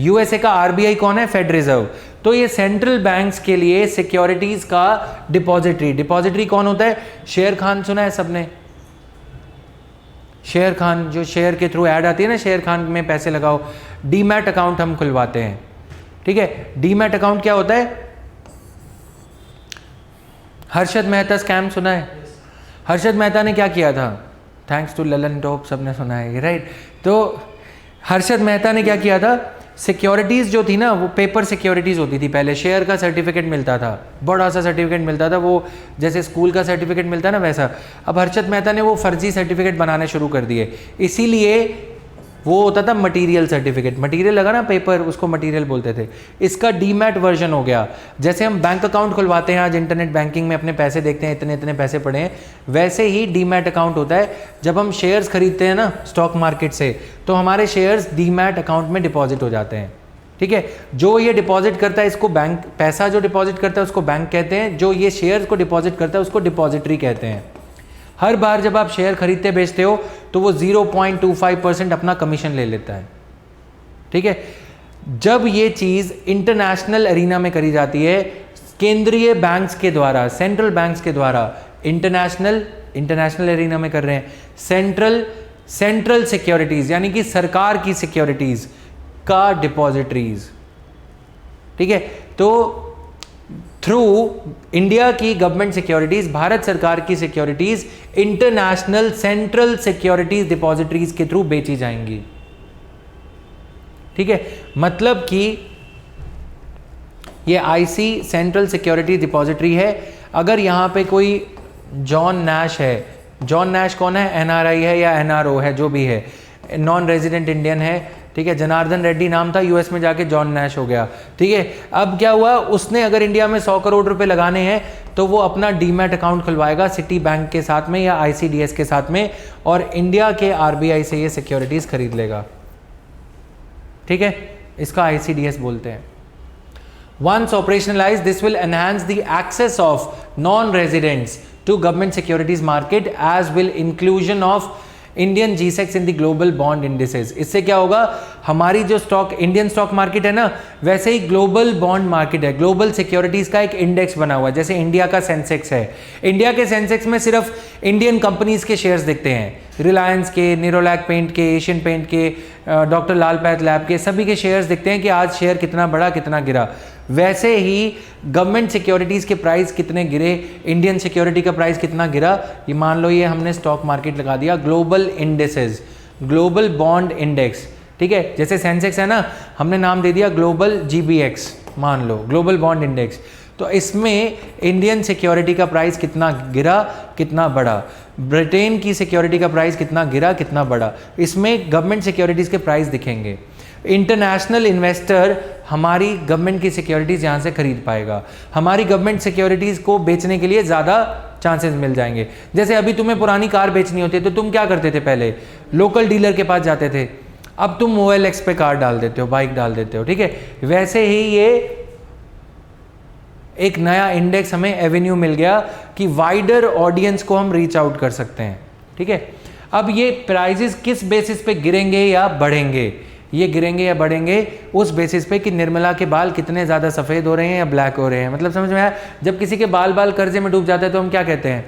यूएसए का आरबीआई कौन है, फेड रिजर्व। तो ये सेंट्रल बैंक्स के लिए सिक्योरिटीज का डिपॉजिटरी कौन होता है, शेर खान सुना है सबने, शेर खान, जो शेयर के थ्रू ऐड आती है ना, शेर खान में पैसे लगाओ, डीमैट अकाउंट हम खुलवाते हैं, ठीक है। डीमैट अकाउंट क्या होता है, हर्षद मेहता स्कैम सुना है, हर्षद मेहता ने क्या किया था, थैंक्स टू ललन टॉप, सबने सुना है, राइट। तो हर्षद मेहता ने क्या किया था, सिक्योरिटीज़ जो थी ना वो पेपर सिक्योरिटीज़ होती थी पहले, शेयर का सर्टिफिकेट मिलता था, बड़ा सा सर्टिफिकेट मिलता था, वो जैसे स्कूल का सर्टिफिकेट मिलता ना वैसा। अब हर्षद मेहता ने वो फर्जी सर्टिफिकेट बनाने शुरू कर दिए, इसीलिए वो होता था मटेरियल सर्टिफिकेट, मटेरियल लगा ना पेपर, उसको मटेरियल बोलते थे। इसका डीमैट वर्जन हो गया, जैसे हम बैंक अकाउंट खुलवाते हैं आज इंटरनेट बैंकिंग में, अपने पैसे देखते हैं इतने इतने पैसे पड़े हैं, वैसे ही डीमैट अकाउंट होता है। जब हम शेयर्स खरीदते हैं ना स्टॉक मार्केट से, तो हमारे शेयर्स डीमैट अकाउंट में डिपॉजिट हो जाते हैं, ठीक है। जो ये डिपॉजिट करता है इसको बैंक, पैसा जो डिपॉजिट करता है उसको बैंक कहते हैं, जो ये शेयर्स को डिपॉजिट करता है उसको डिपॉजिटरी कहते हैं। हर बार जब आप शेयर खरीदते बेचते हो तो वो 0.25% अपना कमीशन ले लेता है, ठीक है। जब ये चीज़ इंटरनेशनल एरिना में करी जाती है, केंद्रीय बैंक्स के द्वारा, सेंट्रल बैंक्स के द्वारा, इंटरनेशनल एरिना में कर रहे हैं, सेंट्रल सिक्योरिटीज़ यानी कि सरकार की सिक्योरिटीज़ का डिपॉजिटरीज, ठीक है। तो थ्रू इंडिया की गवर्नमेंट सिक्योरिटीज, भारत सरकार की securities international central securities depositories के थ्रू बेची जाएंगी, ठीक है। मतलब कि ये आईसी सेंट्रल सिक्योरिटी डिपॉजिटरी है। अगर यहाँ पे कोई जॉन नैश है, जॉन नैश कौन है, एनआरआई है या एनआरओ है, जो भी है, नॉन रेजिडेंट इंडियन है, ठीक है। जनार्दन रेड्डी नाम था, यूएस में जाके जॉन नैश हो गया, ठीक है। अब क्या हुआ, उसने अगर इंडिया में 100 करोड़ रुपए लगाने हैं तो वो अपना डीमैट अकाउंट खुलवाएगा सिटी बैंक के साथ में या आईसीडीएस के साथ में, और इंडिया के आरबीआई से ये सिक्योरिटीज खरीद लेगा, ठीक है। इसका आईसीडीएस बोलते हैं। Once operationalized, this will enhance the access of non-residents to government securities market, as will inclusion of Indian G-Secs in the global bond indices। इससे क्या होगा, हमारी जो स्टॉक, इंडियन स्टॉक मार्केट है ना, वैसे ही ग्लोबल बॉन्ड मार्केट है, global securities का एक इंडेक्स बना हुआ है। जैसे इंडिया का सेंसेक्स है, इंडिया के सेंसेक्स में सिर्फ इंडियन कंपनीज के शेयर्स दिखते हैं, रिलायंस के, निरोलैक पेंट के, एशियन पेंट के, डॉक्टर लाल पैथ लैब के, सभी के शेयर्स दिखते हैं कि आज शेयर कितना बढ़ा कितना गिरा। वैसे ही गवर्नमेंट सिक्योरिटीज़ के प्राइस कितने गिरे, इंडियन सिक्योरिटी का प्राइस कितना गिरा, ये मान लो ये हमने स्टॉक मार्केट लगा दिया, global indices, global bond index, ठीक है। जैसे सेंसेक्स है ना, हमने नाम दे दिया ग्लोबल GBX, मान लो ग्लोबल बॉन्ड इंडेक्स। तो इसमें इंडियन सिक्योरिटी का प्राइस कितना गिरा कितना बढ़ा, ब्रिटेन की सिक्योरिटी का प्राइस कितना गिरा कितना बढ़ा, इसमें गवर्नमेंट सिक्योरिटीज़ के प्राइस दिखेंगे। इंटरनेशनल इन्वेस्टर हमारी गवर्नमेंट की सिक्योरिटीज़ यहाँ से खरीद पाएगा, हमारी गवर्नमेंट सिक्योरिटीज़ को बेचने के लिए ज़्यादा चांसेस मिल जाएंगे। जैसे अभी तुम्हें पुरानी कार बेचनी होती है तो तुम क्या करते थे, पहले लोकल डीलर के पास जाते थे, अब तुम OLX पे कार डाल देते हो, बाइक डाल देते हो, ठीक है। वैसे ही ये एक नया इंडेक्स हमें एवेन्यू मिल गया कि वाइडर ऑडियंस को हम रीच आउट कर सकते हैं, ठीक है। अब ये प्राइजेस किस बेसिस पे गिरेंगे या बढ़ेंगे, ये गिरेंगे या बढ़ेंगे उस बेसिस पे कि निर्मला के बाल कितने ज़्यादा सफ़ेद हो रहे हैं या ब्लैक हो रहे हैं। मतलब समझ में आया, जब किसी के बाल कर्जे में डूब जाते हैं तो हम क्या कहते हैं,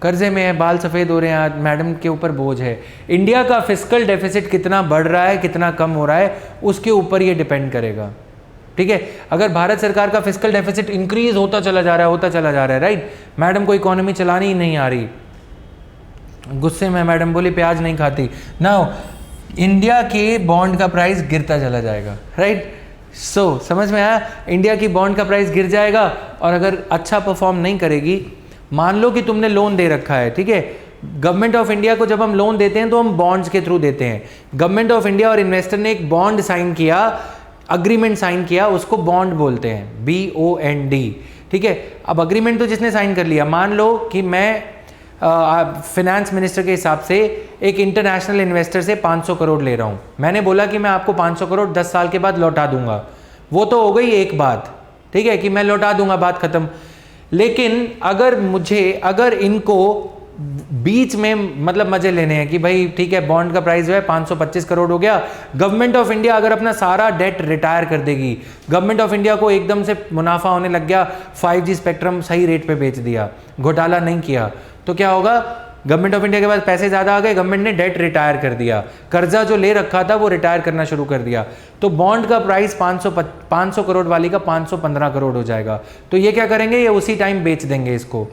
कर्जे में है, बाल सफ़ेद हो रहे हैं, मैडम के ऊपर बोझ है। इंडिया का फिस्कल डेफिसिट कितना बढ़ रहा है कितना कम हो रहा है उसके ऊपर ये डिपेंड करेगा, ठीक है। अगर भारत सरकार का फिस्कल डेफिसिट इंक्रीज होता चला जा रहा है, राइट, मैडम को इकोनॉमी चलानी ही नहीं आ रही, गुस्से में मैडम बोली प्याज नहीं खाती, नाउ इंडिया के बॉन्ड का प्राइस गिरता चला जाएगा, राइट। सो समझ में आया, इंडिया की बॉन्ड का प्राइस गिर जाएगा, और अगर अच्छा परफॉर्म नहीं करेगी, मान लो कि तुमने लोन दे रखा है, ठीक है। गवर्नमेंट ऑफ इंडिया को जब हम लोन देते हैं तो हम बॉन्ड्स के थ्रू देते हैं। गवर्नमेंट ऑफ इंडिया और इन्वेस्टर ने एक बॉन्ड साइन किया, अग्रीमेंट साइन किया, उसको बॉन्ड बोलते हैं, BOND, ठीक है। अब अग्रीमेंट तो जिसने साइन कर लिया, मान लो कि मैं फिनेंस मिनिस्टर के हिसाब से एक इंटरनेशनल इन्वेस्टर से 500 करोड़ ले रहा हूँ, मैंने बोला कि मैं आपको 500 करोड़ 10 साल के बाद लौटा दूंगा, वो तो हो गई एक बात, ठीक है, कि मैं लौटा दूंगा, बात खत्म। लेकिन अगर इनको बीच में मतलब मजे लेने हैं कि भाई ठीक है बॉन्ड का प्राइस जो है 525 करोड़ हो गया, गवर्नमेंट ऑफ इंडिया अगर अपना सारा डेट रिटायर कर देगी, गवर्नमेंट ऑफ इंडिया को एकदम से मुनाफा होने लग गया, 5G स्पेक्ट्रम सही रेट पे बेच दिया, घोटाला नहीं किया, तो क्या होगा, गवर्नमेंट ऑफ इंडिया के पास पैसे ज़्यादा आ गए, गवर्नमेंट ने डेट रिटायर कर दिया, कर्जा जो ले रखा था वो रिटायर करना शुरू कर दिया, तो बॉन्ड का प्राइस 500 करोड़ वाली का 515 करोड़ हो जाएगा। तो ये क्या करेंगे, ये उसी टाइम बेच देंगे इसको,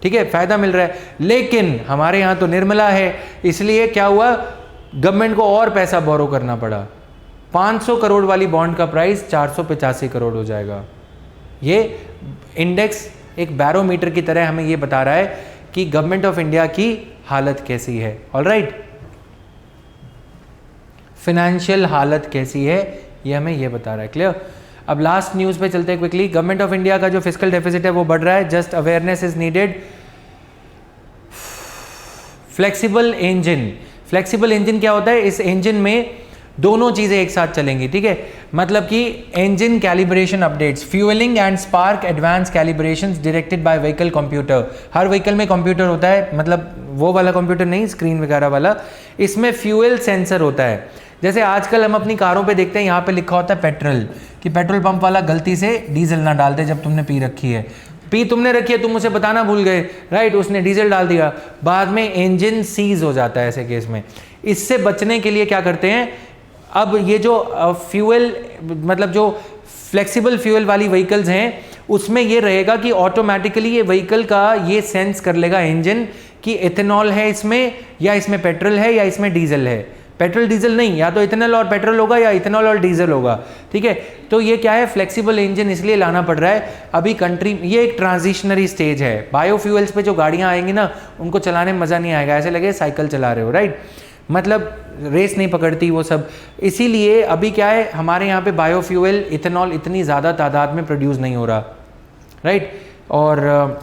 ठीक है, फायदा मिल रहा है। लेकिन हमारे यहाँ तो निर्मला है, इसलिए क्या हुआ, गवर्नमेंट को और पैसा बोरो करना पड़ा, 500 करोड़ वाली बॉन्ड का प्राइस 485 करोड़ हो जाएगा। ये इंडेक्स एक बैरोमीटर की तरह हमें ये बता रहा है कि गवर्नमेंट ऑफ इंडिया की हालत कैसी है। ऑलराइट, फाइनेंशियल हालत कैसी है ये हमें ये बता रहा है। क्लियर? अब लास्ट न्यूज़ पे चलते हैं क्विकली। गवर्नमेंट ऑफ इंडिया का जो फिस्कल डेफिसिट है वो बढ़ रहा है। Just awareness is needed. Flexible engine, flexible engine क्या होता है? इस इंजन में दोनों चीज़ें एक साथ चलेंगी, ठीक है। मतलब कि engine calibration updates, fueling and spark advance calibrations directed by vehicle computer. हर व्हीकल में कंप्यूटर होता है, मतलब वो वाला कंप्यूटर नहीं, स्क्रीन वगैरह वाला। इसमें फ्यूल सेंसर होता है। जैसे आजकल हम अपनी कारों पे देखते हैं, यहाँ पे लिखा होता है पेट्रोल, कि पेट्रोल पंप वाला गलती से डीजल ना डाल दे जब तुमने पी रखी है। पी तुमने रखी है, तुम उसे बताना भूल गए, राइट, उसने डीजल डाल दिया, बाद में इंजन सीज हो जाता है ऐसे केस में। इससे बचने के लिए क्या करते हैं, अब ये जो फ्यूल मतलब जो फ्लेक्सिबल फ्यूल वाली व्हीकल्स हैं उसमें ये रहेगा कि ऑटोमेटिकली ये व्हीकल का ये सेंस कर लेगा इंजन कि इथेनॉल है इसमें, या इसमें पेट्रोल है, या इसमें डीजल है। पेट्रोल डीजल नहीं, या तो इथेनॉल और पेट्रोल होगा या इथेनॉल और डीजल होगा, ठीक है। तो ये क्या है, फ्लेक्सिबल इंजन इसलिए लाना पड़ रहा है अभी कंट्री, ये एक ट्रांजिशनरी स्टेज है। बायोफ्यूल्स पे जो गाड़ियाँ आएंगी ना उनको चलाने में मज़ा नहीं आएगा, ऐसे लगे साइकिल चला रहे हो, राइट, मतलब रेस नहीं पकड़ती वो सब। इसीलिए अभी क्या है, हमारे यहाँ पे बायोफ्यूल इथेनॉल इतनी ज़्यादा तादाद में प्रोड्यूस नहीं हो रहा, राइट। और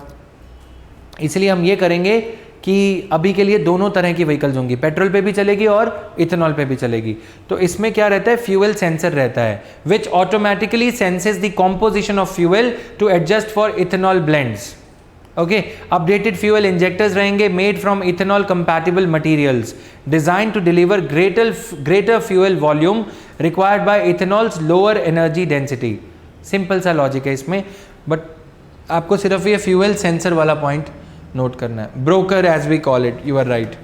इसलिए हम ये करेंगे कि अभी के लिए दोनों तरह की व्हीकल्स होंगी, पेट्रोल पे भी चलेगी और इथेनॉल पे भी चलेगी। तो इसमें क्या रहता है, फ्यूल सेंसर रहता है which automatically senses the composition of fuel to adjust for ethanol blends. Okay, updated fuel injectors रहेंगे made from ethanol compatible materials design to deliver greater fuel volume required by ethanol's lower energy density. Simple सा logic है इसमें, but आपको सिर्फ ये fuel sensor वाला point note करना है। Broker as we call it, you are right.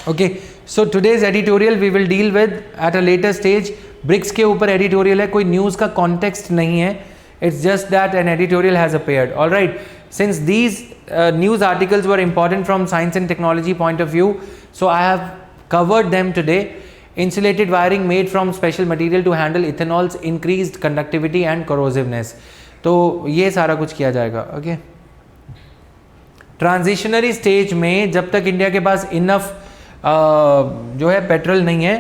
Okay, so today's editorial we will deal with eight a later stage. BRICS के ऊपर एडिटोरियल है, कोई न्यूज़ का कॉन्टेक्स्ट नहीं है, it's just that an editorial has appeared. All right, since these news articles were important from science and technology point of view, so I have covered them today. Insulated wiring made from special material to handle ethanol's increased conductivity and corrosiveness. तो ये सारा कुछ किया जाएगा। Okay, transitionary stage में जब तक India के पास इनफ जो है पेट्रोल नहीं है,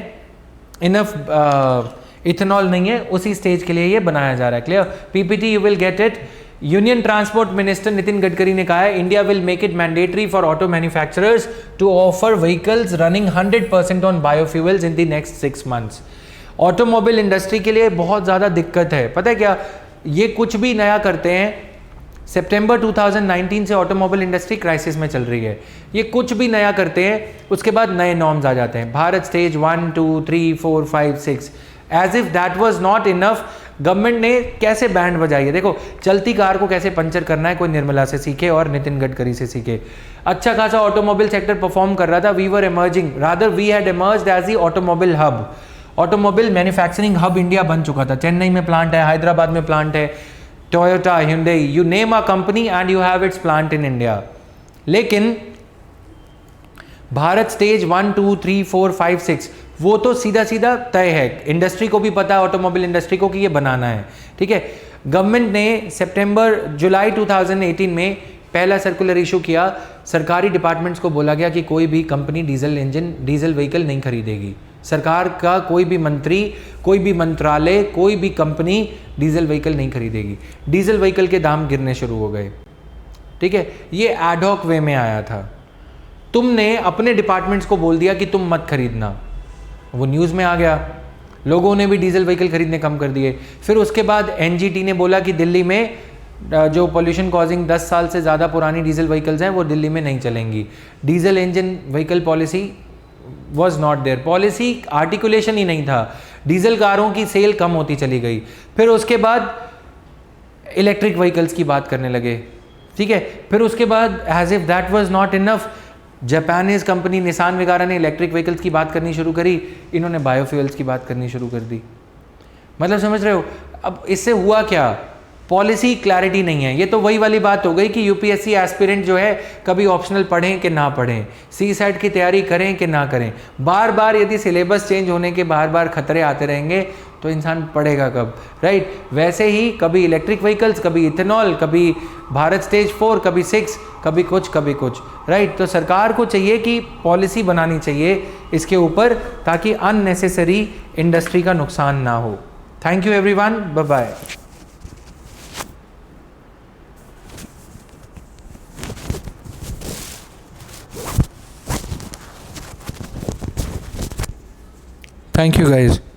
इनफ इथेनॉल नहीं है, उसी स्टेज के लिए ये बनाया जा रहा है। Clear? PPT you will get it. Union transport minister Nitin Gadkari ने कहा है India will make it mandatory for auto manufacturers to offer vehicles running 100% on biofuels in the next 6 months। Automobile industry के लिए बहुत ज़्यादा दिक्कत है, पता है क्या, ये कुछ भी नया करते हैं, सितंबर 2019 से ऑटोमोबाइल इंडस्ट्री क्राइसिस में चल रही है, ये कुछ भी नया करते हैं उसके बाद नए नॉर्म्स आ जाते हैं, Bharat stage 1 2 3 4 5 6, as if that was not enough. Government ने कैसे बैंड बजाई है, देखो चलती कार को कैसे पंचर करना है, कोई निर्मला से सीखे और नितिन गडकरी से सीखे। अच्छा खासा ऑटोमोबाइल सेक्टर परफॉर्म कर रहा था, we were emerging, rather we had emerged as the automobile hub. Automobile manufacturing hub India बन चुका था, चेन्नई में प्लांट है, हैदराबाद में प्लांट है, Toyota, hyundai, you name a company and you have its plant in India। लेकिन भारत स्टेज 1 2 3 4 5 6 वो तो सीधा सीधा तय है, इंडस्ट्री को भी पता है, ऑटोमोबाइल इंडस्ट्री को, कि ये बनाना है, ठीक है। गवर्नमेंट ने जुलाई 2018 में पहला सर्कुलर इशू किया, सरकारी डिपार्टमेंट्स को बोला गया कि कोई भी कंपनी डीजल व्हीकल नहीं खरीदेगी। सरकार का कोई भी मंत्री, कोई भी मंत्रालय, कोई भी कंपनी डीजल व्हीकल नहीं खरीदेगी। डीजल व्हीकल के दाम गिरने शुरू हो गए, ठीक है, ये एडहॉक वे में आया था। तुमने अपने डिपार्टमेंट्स को बोल दिया कि तुम मत खरीदना, वो न्यूज़ में आ गया, लोगों ने भी डीजल व्हीकल खरीदने कम कर दिए। फिर उसके बाद एनजीटी ने बोला कि दिल्ली में जो पोल्यूशन कॉजिंग 10 साल से ज़्यादा पुरानी डीजल व्हीकल्स हैं वो दिल्ली में नहीं चलेंगी। Diesel engine vehicle policy was not there, policy articulation ही नहीं था, डीजल कारों की सेल कम होती चली गई। फिर उसके बाद इलेक्ट्रिक व्हीकल्स की बात करने लगे, ठीक है। फिर उसके बाद as if that was not enough, Japanese company Nissan वगैरह ने इलेक्ट्रिक व्हीकल्स की बात करनी शुरू करी, इन्होंने बायोफ्यूल्स की बात करनी शुरू कर दी। मतलब समझ रहे हो, अब इससे हुआ क्या, पॉलिसी क्लैरिटी नहीं है। ये तो वही वाली बात हो गई कि यूपीएससी एस्पिरेंट जो है कभी ऑप्शनल पढ़ें कि ना पढ़ें, सी सेट की तैयारी करें कि ना करें। बार बार यदि सिलेबस चेंज होने के बार बार खतरे आते रहेंगे तो इंसान पढ़ेगा कब, राइट? वैसे ही कभी इलेक्ट्रिक व्हीकल्स, कभी इथेनॉल, कभी भारत स्टेज 4, कभी 6, कभी कुछ, राइट? तो सरकार को चाहिए कि पॉलिसी बनानी चाहिए इसके ऊपर, ताकि अननेसेसरी इंडस्ट्री का नुकसान ना हो। Thank you everyone, bye bye. Thank you guys.